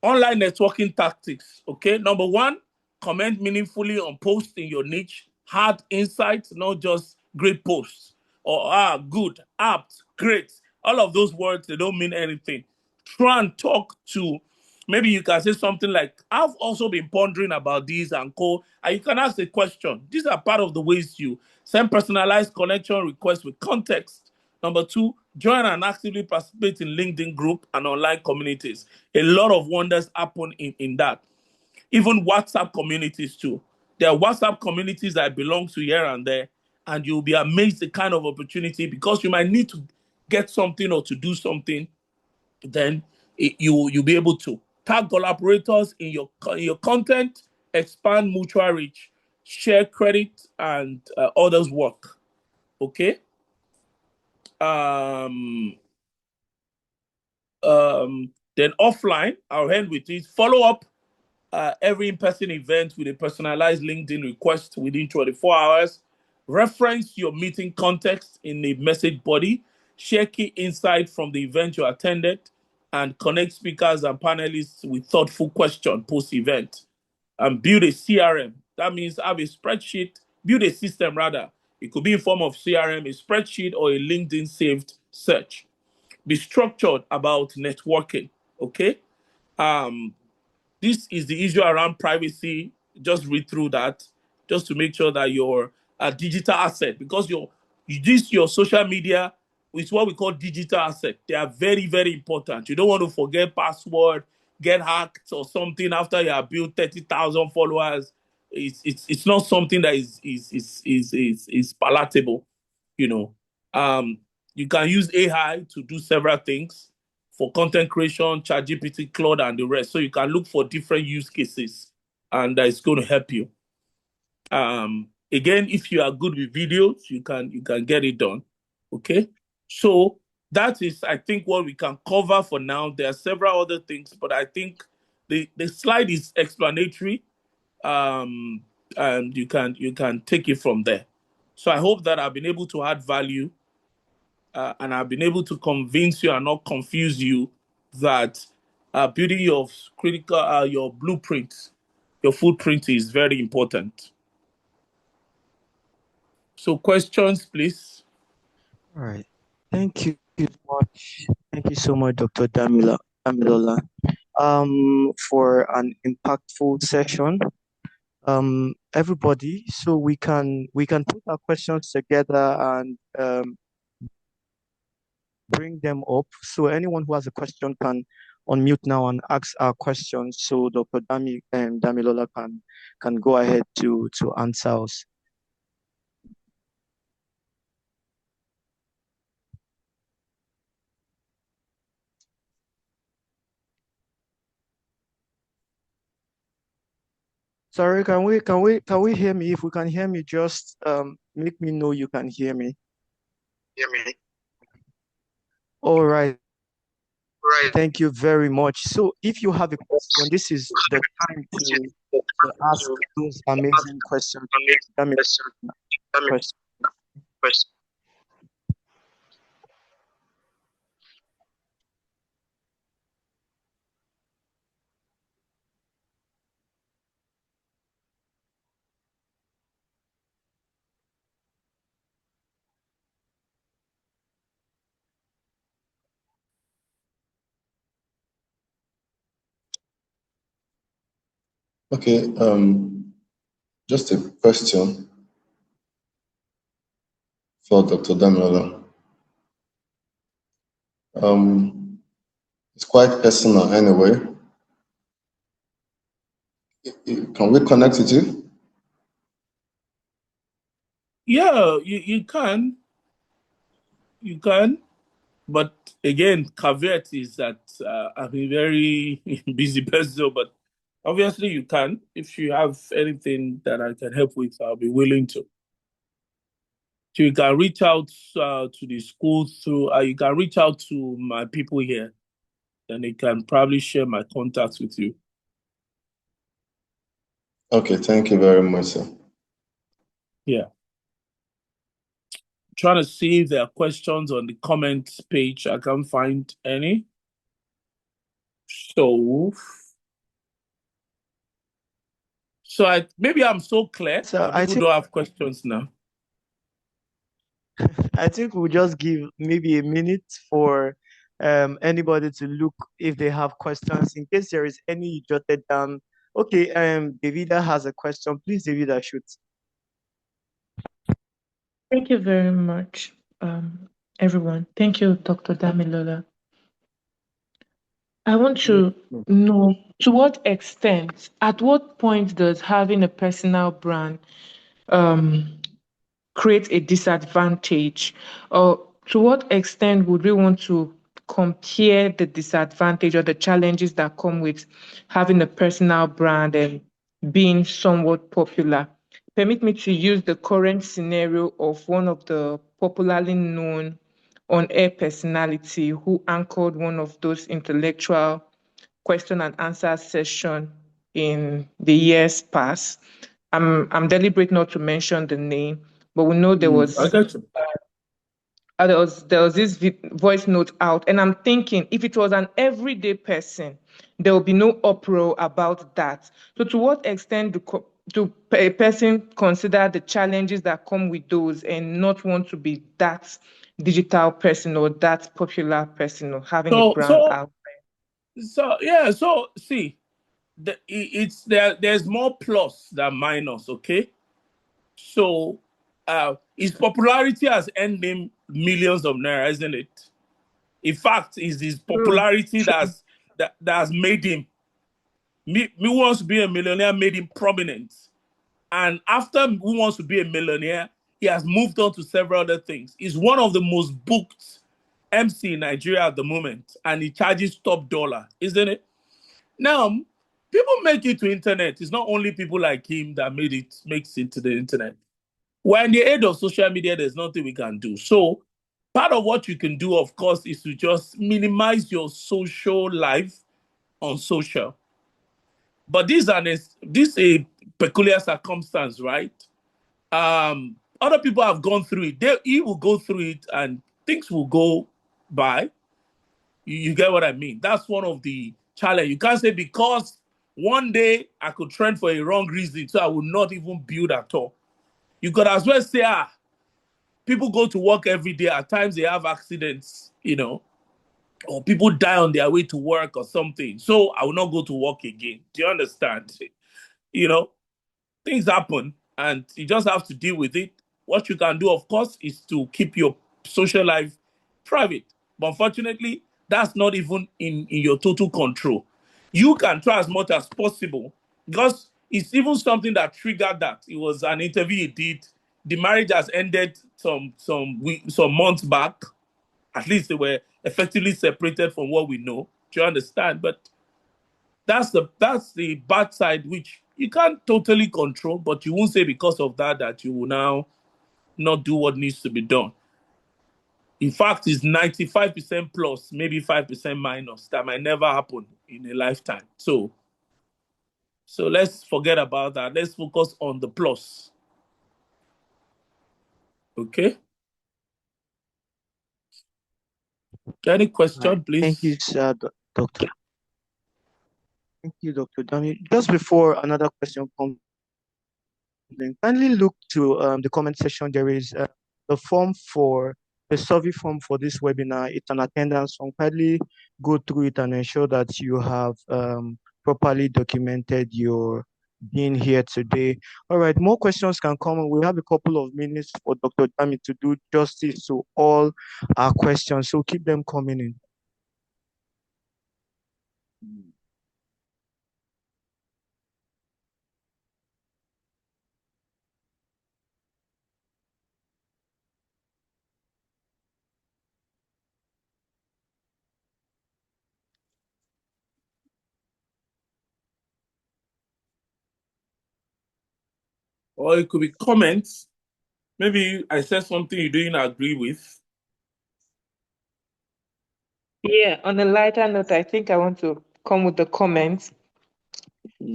Speaker 3: online networking tactics. Okay. Number one, comment meaningfully on posts in your niche, hard insights, not just great posts or good, apt, great. All of those words, they don't mean anything. try and talk to, maybe you can say something like, I've also been pondering about this and co. And you can ask a question. These are part of the ways you send personalized connection requests with context. Number 2, join and actively participate in LinkedIn group and online communities. A lot of wonders happen in that. Even WhatsApp communities too. There are WhatsApp communities that belong to here and there, and you'll be amazed the kind of opportunity, because you might need to get something or to do something, then you'll be able to tag collaborators in your content, expand mutual reach, share credit and others work. Okay. Then offline, I'll end with this. Follow up every in-person event with a personalized LinkedIn request within 24 hours. Reference your meeting context in the message body. Share key insight from the event you attended, and connect speakers and panelists with thoughtful questions post-event. And build a CRM. That means have a spreadsheet, build a system rather. It could be in form of CRM, a spreadsheet, or a LinkedIn saved search. Be structured about networking, okay? This is the issue around privacy. Just read through that, just to make sure that you're a digital asset, because your social media is what we call digital asset. They are very, very important. You don't want to forget password, get hacked or something after you have built 30,000 followers. It's not something that is palatable, you know. You can use AI to do several things for content creation, ChatGPT, Claude, and the rest. So you can look for different use cases, and it's going to help you. Again, if you are good with videos, you can get it done. Okay. So that is, I think, what we can cover for now. There are several other things, but I think the slide is explanatory, and you can take it from there. So I hope that I've been able to add value. And I've been able to convince you and not confuse you that building your critical, your blueprint, your footprint is very important. So questions, please.
Speaker 5: All right. Thank you so much. Thank you so much, Dr. Damilola, for an impactful session. Everybody, so we can put our questions together and bring them up. So anyone who has a question can unmute now and ask our questions. So Dr. Damilola can go ahead to answer us. Sorry, can we hear me? If we can hear me, just make me know you can hear me.
Speaker 6: Hear me.
Speaker 5: All right.
Speaker 6: Right.
Speaker 5: Thank you very much. So if you have a question, this is the time to ask those amazing questions.
Speaker 6: Question.
Speaker 2: Okay, just a question for Dr. Damilola. It's quite personal anyway. Can we connect with you?
Speaker 3: Yeah, you can. You can. But again, caveat is that I'm a very busy person, but obviously you can. If you have anything that I can help with, I'll be willing to. So you can reach out to the school through, you can reach out to my people here, and they can probably share my contacts with you.
Speaker 2: Okay, thank you very much, sir.
Speaker 3: Yeah. Trying to see if there are questions on the comments page. I can't find any. So maybe I'm so clear.
Speaker 5: So
Speaker 3: People don't have questions now.
Speaker 5: I think we'll just give maybe a minute for anybody to look if they have questions. In case there is any you jotted down. Okay, Davida has a question. Please, Davida, shoot.
Speaker 7: Thank you very much, everyone. Thank you, Dr. Damilola. I want to know to what extent, at what point does having a personal brand um, create a disadvantage? Or to what extent would we want to compare the disadvantage or the challenges that come with having a personal brand and being somewhat popular? Permit me to use the current scenario of one of the popularly known on-air personality who anchored one of those intellectual question and answer session in the years past. I'm deliberate not to mention the name, but we know there
Speaker 3: I
Speaker 7: was
Speaker 3: got you.
Speaker 7: there was this voice note out, and I'm thinking if it was an everyday person, there will be no uproar about that. So, to what extent do a person consider the challenges that come with those and not want to be that digital person or that popular person or having a
Speaker 3: So,
Speaker 7: brand
Speaker 3: so,
Speaker 7: out?
Speaker 3: so, yeah. So, see, it's there. There's more plus than minus. Okay. So, his popularity has earned him millions of naira, isn't it? In fact, it's his
Speaker 7: True.
Speaker 3: popularity that has made him. Me Who Wants to Be a Millionaire made him prominent. And after Who Wants to Be a Millionaire, he has moved on to several other things. He's one of the most booked MC in Nigeria at the moment, and he charges top dollar, isn't it? Now, people make it to internet. It's not only people like him that makes it to the internet. We're in the age of social media, there's nothing we can do. So part of what you can do, of course, is to just minimize your social life on social. But this a peculiar circumstance, right? Other people have gone through it. He will go through it and things will go by. You get what I mean? That's one of the challenge. You can't say because one day I could trend for a wrong reason, so I will not even build at all. You could as well say, people go to work every day. At times they have accidents, or people die on their way to work or something. So I will not go to work again. Do you understand? You know, things happen and you just have to deal with it. What you can do, of course, is to keep your social life private. But unfortunately, that's not even in your total control. You can try as much as possible because it's even something that triggered that. It was an interview he did. The marriage has ended some months back. At least they were effectively separated from what we know. Do you understand? But that's the bad side, which you can't totally control, but you won't say because of that you will now not do what needs to be done. In fact, it's 95% plus, maybe 5% minus. That might never happen in a lifetime. So let's forget about that. Let's focus on the plus. Okay. Any question,
Speaker 5: Right. Thank you,
Speaker 3: please?
Speaker 5: Doctor. Thank you, Dr. Dami. Just before another question comes, kindly look to the comment section. There is the survey form for this webinar. It's an attendance form. Kindly go through it and ensure that you have properly documented your being here today. All right, more questions can come. We have a couple of minutes for Dr. Dami to do justice to all our questions, so keep them coming in.
Speaker 3: Or it could be comments. Maybe I said something you didn't agree with.
Speaker 7: Yeah, on a lighter note, I think I want to come with the comments.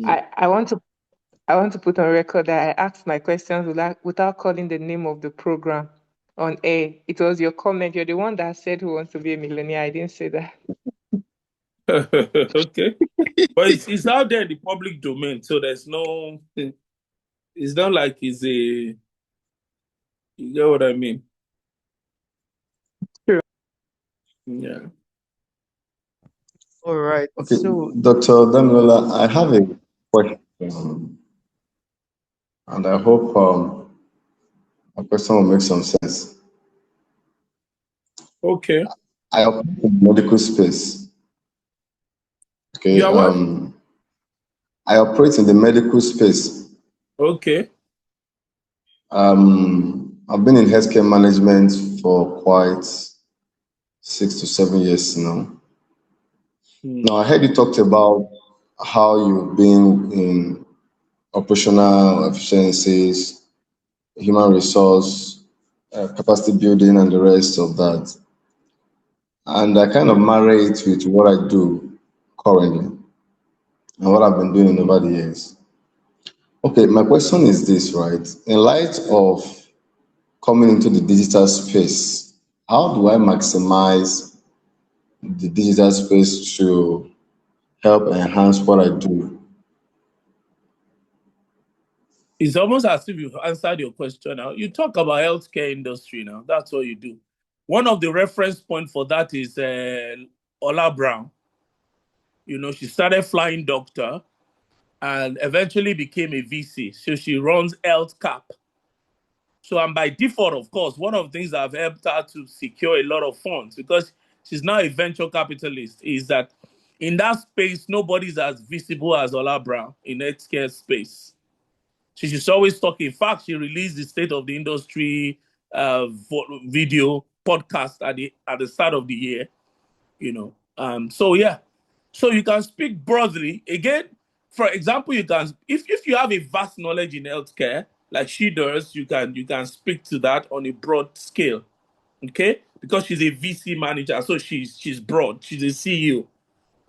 Speaker 7: I want to put on record that I asked my questions without calling the name of the program on air. It was your comment. You're the one that said who wants to be a millionaire. I didn't say that.
Speaker 3: Okay. But it's out there in the public domain, so there's no. It's not like it's a. You get what I mean?
Speaker 7: True.
Speaker 3: Yeah.
Speaker 5: All right.
Speaker 2: Okay,
Speaker 5: So
Speaker 2: Dr. Damilola, I have a question, and I hope my question will make some sense.
Speaker 3: Okay.
Speaker 2: I operate in the medical space.
Speaker 3: You
Speaker 2: Okay,
Speaker 3: are what?
Speaker 2: I operate in the medical space.
Speaker 3: Okay.
Speaker 2: I've been in healthcare management for quite 6 to 7 years now. Now, I heard you talked about how you've been in operational efficiencies, human resource, capacity building, and the rest of that. And I kind of marry it with what I do currently and what I've been doing over the years. Okay, my question is this, right? In light of coming into the digital space, how do I maximize the digital space to help enhance what I do?
Speaker 3: It's almost as if you've answered your question now. You talk about healthcare industry now. That's what you do. One of the reference point for that is Ola Brown. She started flying doctor and eventually became a VC. So she runs Health Cap. So, and by default, of course, one of the things that have helped her to secure a lot of funds because she's now a venture capitalist is that in that space, nobody's as visible as Ola Brown in healthcare space. She's always talking. In fact, she released the state of the industry video podcast at the start of the year. So yeah, so you can speak broadly. Again, for example, you can if you have a vast knowledge in healthcare like she does, you can speak to that on a broad scale. Okay, because she's a VC manager, so she's broad. She's a CEO.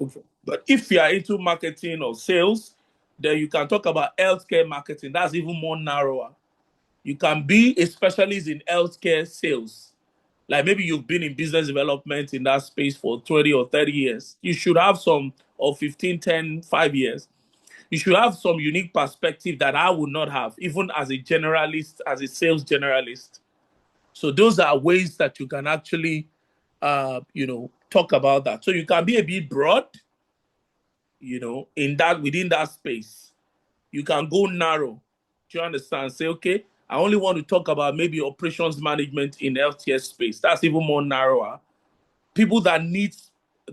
Speaker 3: Okay. But if you are into marketing or sales, then you can talk about healthcare marketing. That's even more narrower. You can be a specialist in healthcare sales. Like maybe you've been in business development in that space for 20 or 30 years. You should have some, or 15, 10, 5 years. You should have some unique perspective that I would not have, even as a generalist, as a sales generalist. So those are ways that you can actually, talk about that. So you can be a bit broad, in that within that space. You can go narrow. Do you understand? Say, okay, I only want to talk about maybe operations management in healthcare space. That's even more narrower. People that need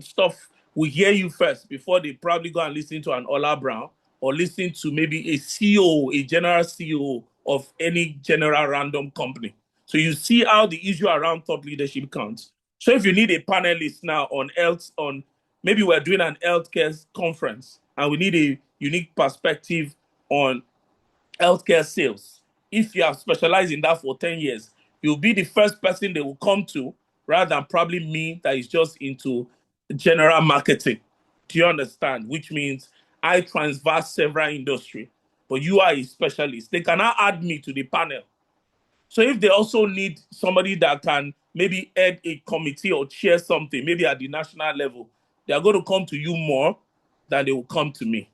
Speaker 3: stuff will hear you first before they probably go and listen to an Ola Brown or listen to maybe a CEO, a general CEO of any general random company. So you see how the issue around thought leadership counts. So if you need a panelist now on health, on maybe we're doing an healthcare conference and we need a unique perspective on healthcare sales. If you have specialized in that for 10 years, you'll be the first person they will come to rather than probably me that is just into general marketing. Do you understand? Which means I transverse several industry, but you are a specialist. They cannot add me to the panel. So if they also need somebody that can maybe head a committee or chair something, maybe at the national level, they are going to come to you more than they will come to me.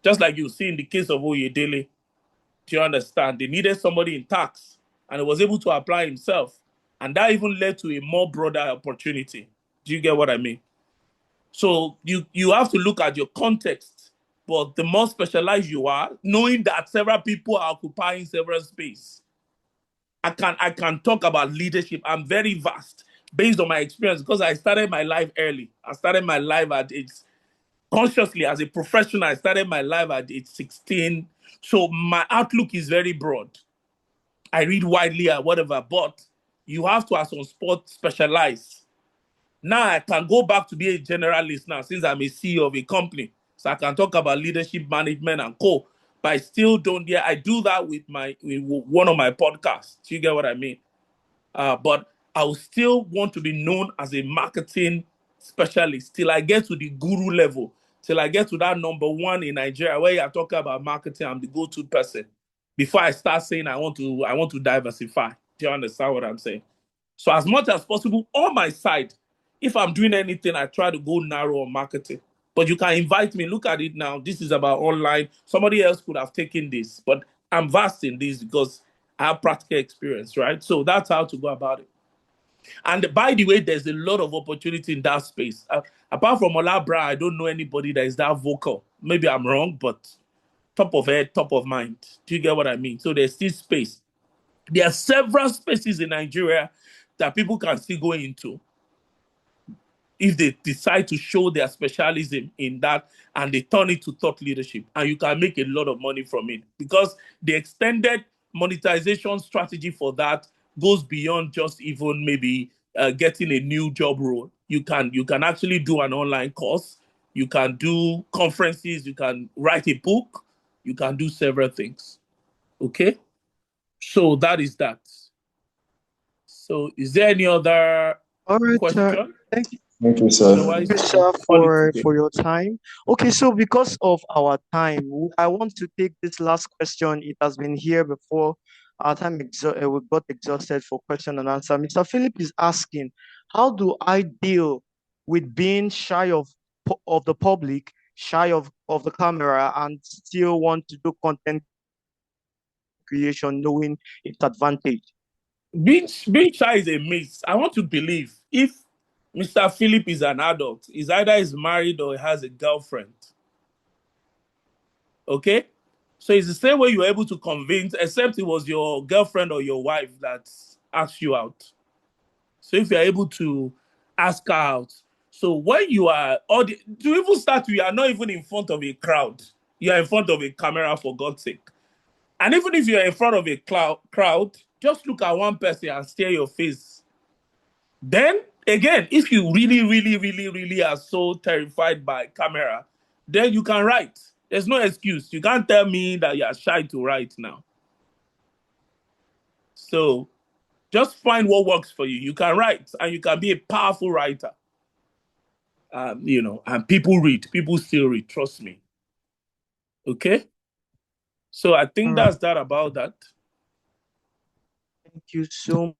Speaker 3: Just like you see in the case of Oyedele. Do you understand? They needed somebody in tax, and he was able to apply himself. And that even led to a more broader opportunity. Do you get what I mean? So you have to look at your context. But the more specialized you are, knowing that several people are occupying several space, I can talk about leadership. I'm very vast based on my experience because I started my life early. I started my life at age consciously as a professional. I started my life at age 16. So my outlook is very broad. I read widely or whatever, but you have to, as on sport, specialize. Now I can go back to be a generalist now since I'm a CEO of a company. So I can talk about leadership management and co. But I still don't, yeah, I do that with one of my podcasts. Do you get what I mean? But I will still want to be known as a marketing specialist till I get to the guru level, till I get to that number one in Nigeria where you're talking about marketing. I'm the go-to person. Before I start saying I want to diversify. Do you understand what I'm saying? So as much as possible, on my side, if I'm doing anything, I try to go narrow on marketing. But you can invite me. Look at it now. This is about online. Somebody else could have taken this, but I'm vast in this because I have practical experience, right? So that's how to go about it. And by the way, there's a lot of opportunity in that space. Apart from Olabra, I don't know anybody that is that vocal. Maybe I'm wrong, but top of head, top of mind. Do you get what I mean? So there's still space. There are several spaces in Nigeria that people can still go into if they decide to show their specialism in that and they turn it to thought leadership, and you can make a lot of money from it because the extended monetization strategy for that goes beyond just even maybe getting a new job role. You can actually do an online course, you can do conferences, you can write a book, you can do several things. Okay, so that is that. So is there any other
Speaker 5: All right,
Speaker 3: question?
Speaker 5: thank you.
Speaker 2: Thank you, sir.
Speaker 3: Otherwise,
Speaker 5: Thank you,
Speaker 3: we'll
Speaker 5: sir,
Speaker 3: call it today.
Speaker 5: for your time. Okay, so because of our time, I want to take this last question. It has been here before. Our time we got exhausted for question and answer. Mr. Philip is asking, how do I deal with being shy of the public, shy of the camera, and still want to do content creation, knowing its advantage?
Speaker 3: Being shy is a myth. I want to believe if Mr. Philip is an adult, he's either is married or he has a girlfriend. Okay? So it's the same way you're able to convince, except it was your girlfriend or your wife that asked you out. So if you're able to ask her out, so when you are, to even start, you are not even in front of a crowd. You are in front of a camera, for God's sake. And even if you're in front of a crowd, just look at one person and stare your face. Then, again, if you really, really, really, really are so terrified by camera, then you can write. There's no excuse. You can't tell me that you're shy to write now. So just find what works for you. You can write and you can be a powerful writer. And people read. People still read. Trust me. Okay? So I think that's that about that.
Speaker 5: Thank you so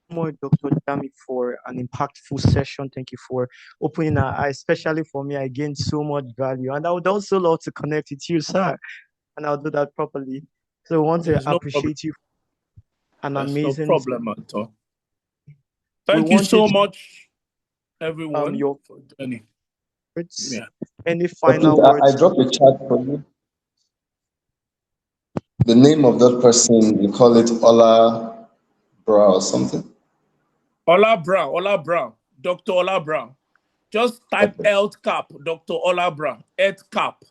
Speaker 5: much, Dr. Dami, for an impactful session. Thank you for opening our eyes, especially for me. I gained so much value, and I would also love to connect with you, sir, and I'll do that properly. So I want to
Speaker 3: There's no problem.
Speaker 5: appreciate you. An
Speaker 3: There's no
Speaker 5: amazing.
Speaker 3: problem at all.
Speaker 5: We
Speaker 3: Thank you
Speaker 5: want
Speaker 3: so
Speaker 5: to,
Speaker 3: much, everyone,
Speaker 5: your
Speaker 3: for joining.
Speaker 5: words.
Speaker 3: Yeah.
Speaker 5: Any
Speaker 2: Please,
Speaker 5: final
Speaker 2: I
Speaker 5: words?
Speaker 2: dropped a chat for you. The name of that person, you call it Ola Bra or something?
Speaker 3: Ola Brown, Dr. Ola Brown. Just type
Speaker 2: Okay.
Speaker 3: health cap, Dr. Ola Brown, health cap,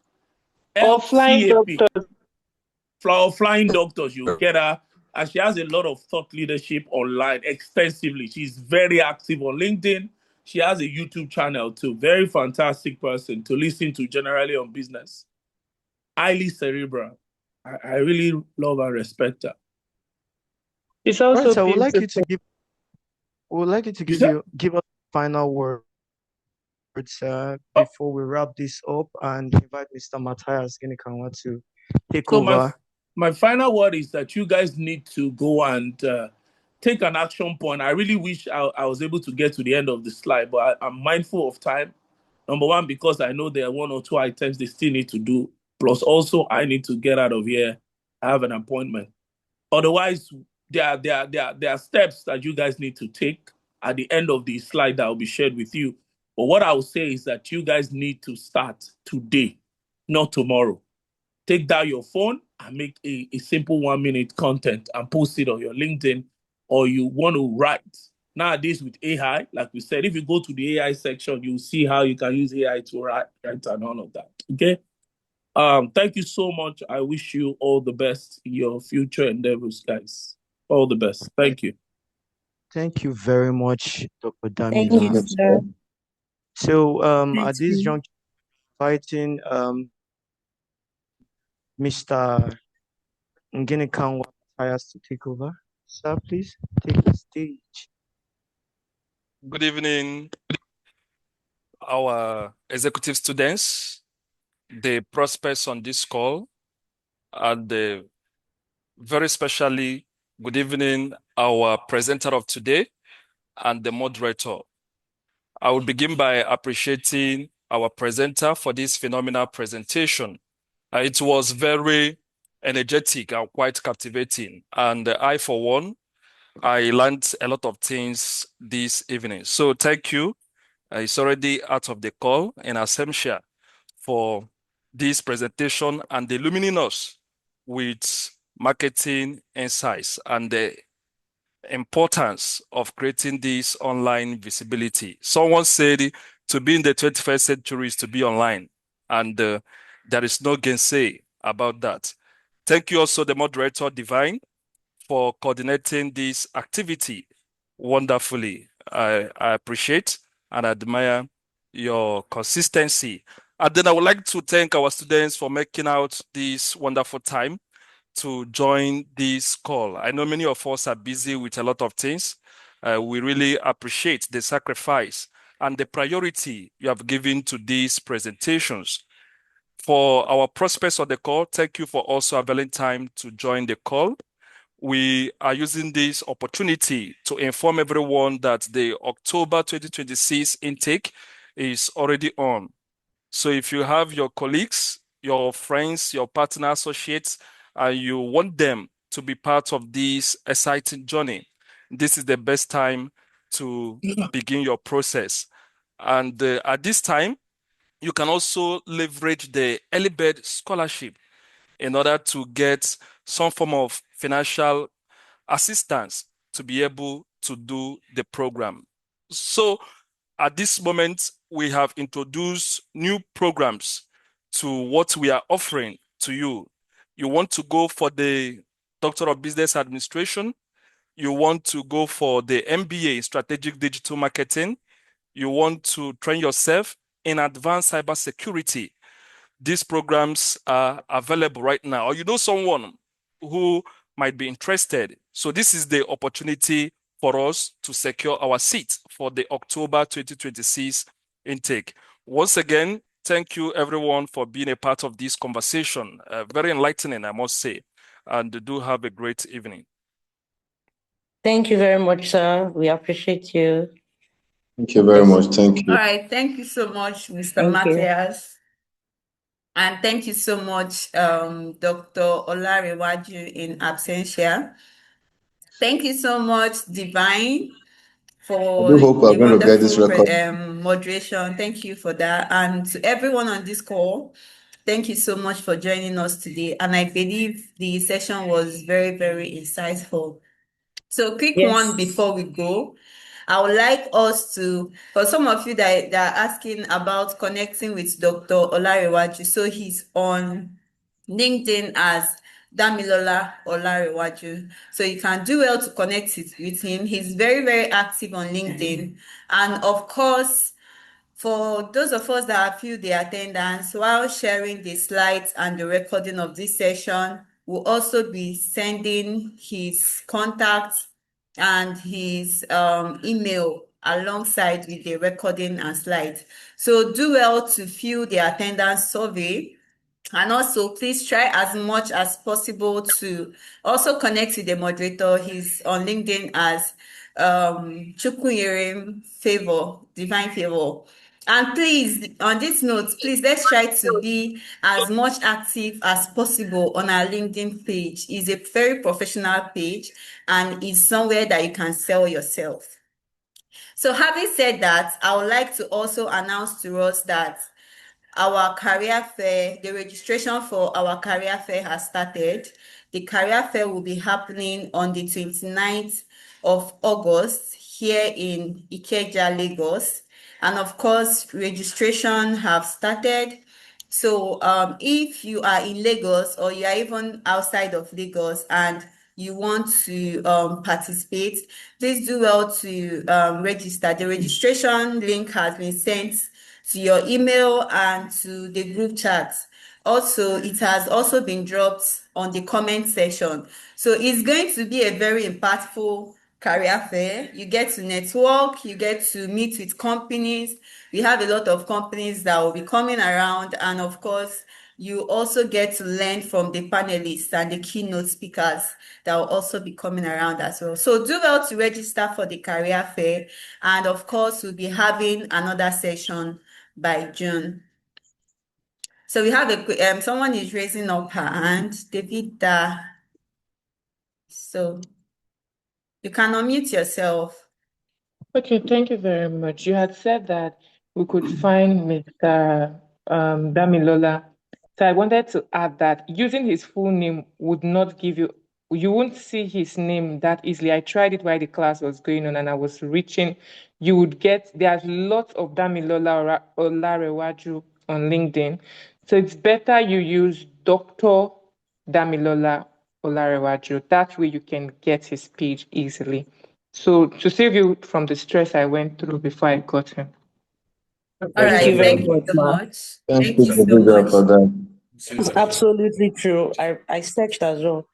Speaker 7: Offline
Speaker 3: LCAP,
Speaker 7: doctor.
Speaker 3: flying doctors. You get her. And she has a lot of thought leadership online extensively. She's very active on LinkedIn. She has a YouTube channel too. Very fantastic person to listen to generally on business. Highly cerebral. I really love and respect her.
Speaker 7: It's
Speaker 5: All right,
Speaker 7: also
Speaker 5: so I would like you
Speaker 7: beautiful.
Speaker 5: to give. We would like you to
Speaker 3: You said?
Speaker 5: give us final words before we wrap this up and invite Mr. Matthias Ginikanwa to take
Speaker 3: So
Speaker 5: over.
Speaker 3: my final word is that you guys need to go and take an action point. I really wish I was able to get to the end of the slide, but I'm mindful of time. Number one, because I know there are one or two items they still need to do. Plus, also, I need to get out of here. I have an appointment. Otherwise, there are steps that you guys need to take at the end of the slide that will be shared with you. But what I will say is that you guys need to start today, not tomorrow. Take down your phone and make a simple 1 minute content and post it on your LinkedIn, or you want to write. Nowadays with AI, like we said, if you go to the AI section, you'll see how you can use AI to write and all of that. Okay. Thank you so much. I wish you all the best in your future endeavors, guys. All the best. Thank you.
Speaker 5: Thank you very much, Dr.
Speaker 4: Thank you,
Speaker 5: Damila.
Speaker 4: sir.
Speaker 5: So
Speaker 1: Thank
Speaker 5: at this
Speaker 1: you.
Speaker 5: juncture, inviting Mr. Nginikanwa Matthias to take over. Sir, please take the stage.
Speaker 8: Good evening, our executive students, the prospects on this call, and very specially, good evening, our presenter of today and the moderator. I will begin by appreciating our presenter for this phenomenal presentation. It was very energetic and quite captivating. And I, for one, I learned a lot of things this evening. So thank you. It's already out of the call and Asemsha for this presentation and illuminating us with marketing insights and the importance of creating this online visibility. Someone said to be in the 21st century is to be online, and there is no gainsay about that. Thank you also, the moderator, Divine, for coordinating this activity wonderfully. I appreciate and admire your consistency. And then I would like to thank our students for making out this wonderful time to join this call. I know many of us are busy with a lot of things. We really appreciate the sacrifice and the priority you have given to these presentations. For our prospects on the call, thank you for also availing time to join the call. We are using this opportunity to inform everyone that the October 2026 intake is already on. So if you have your colleagues, your friends, your partner associates, and you want them to be part of this exciting journey, this is the best time to begin your process. And at this time, you can also leverage the early bird scholarship in order to get some form of financial assistance to be able to do the program. So at this moment, we have introduced new programs to what we are offering to you. You want to go for the Doctor of Business Administration, you want to go for the MBA in Strategic Digital Marketing, you want to train yourself in advanced cybersecurity. These programs are available right now, or you know someone who might be interested. So this is the opportunity for us to secure our seat for the October 2026 intake. Once again, thank you everyone for being a part of this conversation. Very enlightening, I must say, and do have a great evening.
Speaker 4: Thank you very much, sir. We appreciate you.
Speaker 2: Thank you very much. Thank you.
Speaker 1: All right. Thank you so much, Mr.
Speaker 4: Thank you.
Speaker 1: Matthias. And thank you so much, Dr. Olarewaju in absentia. Thank you so much, Divine,
Speaker 2: I
Speaker 1: for
Speaker 2: do hope we're
Speaker 1: the
Speaker 2: going to get this
Speaker 1: wonderful
Speaker 2: record.
Speaker 1: moderation. Thank you for that. And to everyone on this call, thank you so much for joining us today. And I believe the session was very, very insightful. So quick one
Speaker 4: Yes.
Speaker 1: before we go. I would like us to, for some of you that are asking about connecting with Dr. Olarewaju, so he's on LinkedIn as Damilola Olarewaju. So you can do well to connect with him. He's very, very active on LinkedIn. And of course, for those of us that have filled the attendance, while sharing the slides and the recording of this session, we'll also be sending his contacts and his email alongside with the recording and slides. So do well to fill the attendance survey. And also, please try as much as possible to also connect with the moderator. He's on LinkedIn as Chukwunyere Favor, Divine Favor. And please, on this note, please let's try to be as much active as possible on our LinkedIn page. It's a very professional page and it's somewhere that you can sell yourself. So having said that, I would like to also announce to us that our career fair, the registration for our career fair has started. The career fair will be happening on the 29th of August here in Ikeja, Lagos. And of course, registration have started. So if you are in Lagos or you are even outside of Lagos and you want to participate, please do well to register. The registration link has been sent to your email and to the group chat. Also, it has also been dropped on the comment section. So it's going to be a very impactful career fair. You get to network, you get to meet with companies. We have a lot of companies that will be coming around, and of course, you also get to learn from the panelists and the keynote speakers that will also be coming around as well. So do well to register for the career fair. And of course, we'll be having another session by June. So we have someone is raising up her hand, David. So You can unmute yourself.
Speaker 7: Okay, thank you very much. You had said that we could find Mr. Damilola. So I wanted to add that using his full name would not give you won't see his name that easily. I tried it while the class was going on and I was reaching. You would get, there's lots of Damilola Olarewaju on LinkedIn. So it's better you use Dr. Damilola Olarewaju. That way you can get his page easily. So to save you from the stress I went through before I got him.
Speaker 1: All
Speaker 4: Thank
Speaker 1: right.
Speaker 4: you very
Speaker 1: Thank you
Speaker 4: much,
Speaker 1: so
Speaker 4: ma.
Speaker 1: much.
Speaker 2: Thank
Speaker 1: Thank
Speaker 2: you,
Speaker 1: you so
Speaker 2: Khadija,
Speaker 1: much.
Speaker 2: for that.
Speaker 4: It's absolutely true. I searched as well.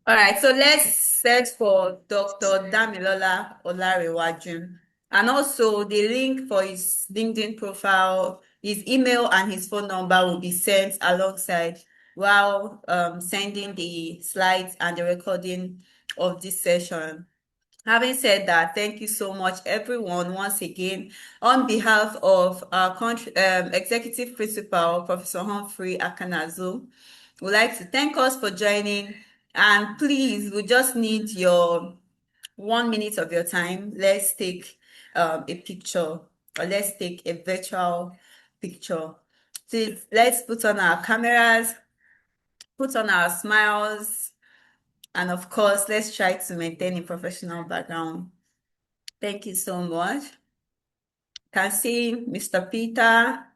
Speaker 1: All right, so let's search for Dr. Damilola Olarewaju. And also the link for his LinkedIn profile, his email and his phone number will be sent alongside while sending the slides and the recording of this session. Having said that, thank you so much, everyone, once again, on behalf of our executive principal, Professor Humphrey Akanazo. We'd like to thank us for joining. And please, we just need your 1 minute of your time. Let's take a picture, or let's take a virtual picture. Please, let's put on our cameras, put on our smiles, and of course, let's try to maintain a professional background. Thank you so much. Can see Mr. Peter.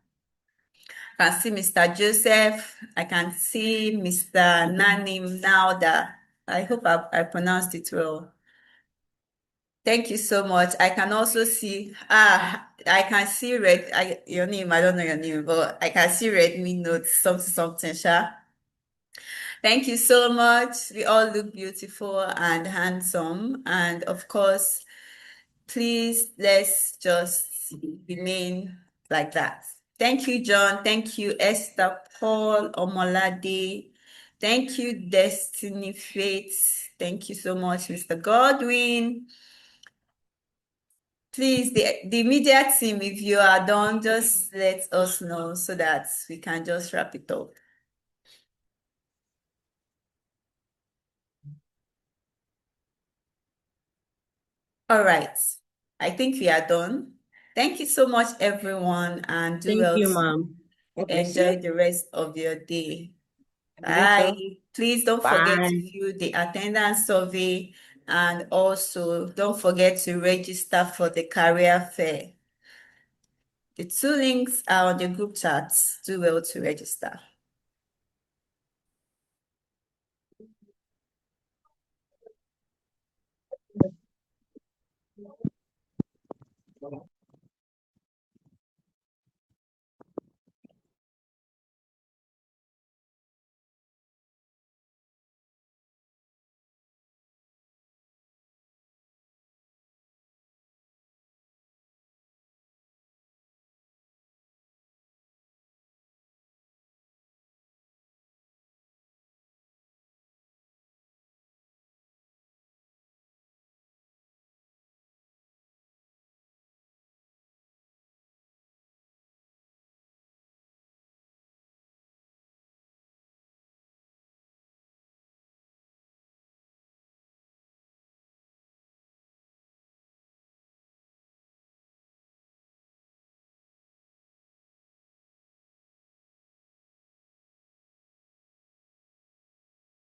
Speaker 1: I can see Mr. Joseph. I can see Mr. Nanim Nauda. I hope I pronounced it well. Thank you so much. I can also see, I can see your name, I don't know your name, but I can see Redmi Notes, something, Sha. Thank you so much. We all look beautiful and handsome. And of course, please, let's just remain like that. Thank you, John. Thank you, Esther Paul Omolade. Thank you, Destiny Faith. Thank you so much, Mr. Godwin. Please, the media team, if you are done, just let us know so that we can just wrap it up. All right. I think we are done. Thank you so much, everyone, and do
Speaker 4: Thank
Speaker 1: well
Speaker 4: you,
Speaker 1: to
Speaker 4: ma'am. God bless
Speaker 1: enjoy
Speaker 4: you.
Speaker 1: the rest of your day.
Speaker 4: You too.
Speaker 1: Bye. Please don't forget to
Speaker 4: Bye.
Speaker 1: fill the attendance survey, and also don't forget to register for the career fair. The 2 links are on the group chat. Do well to register.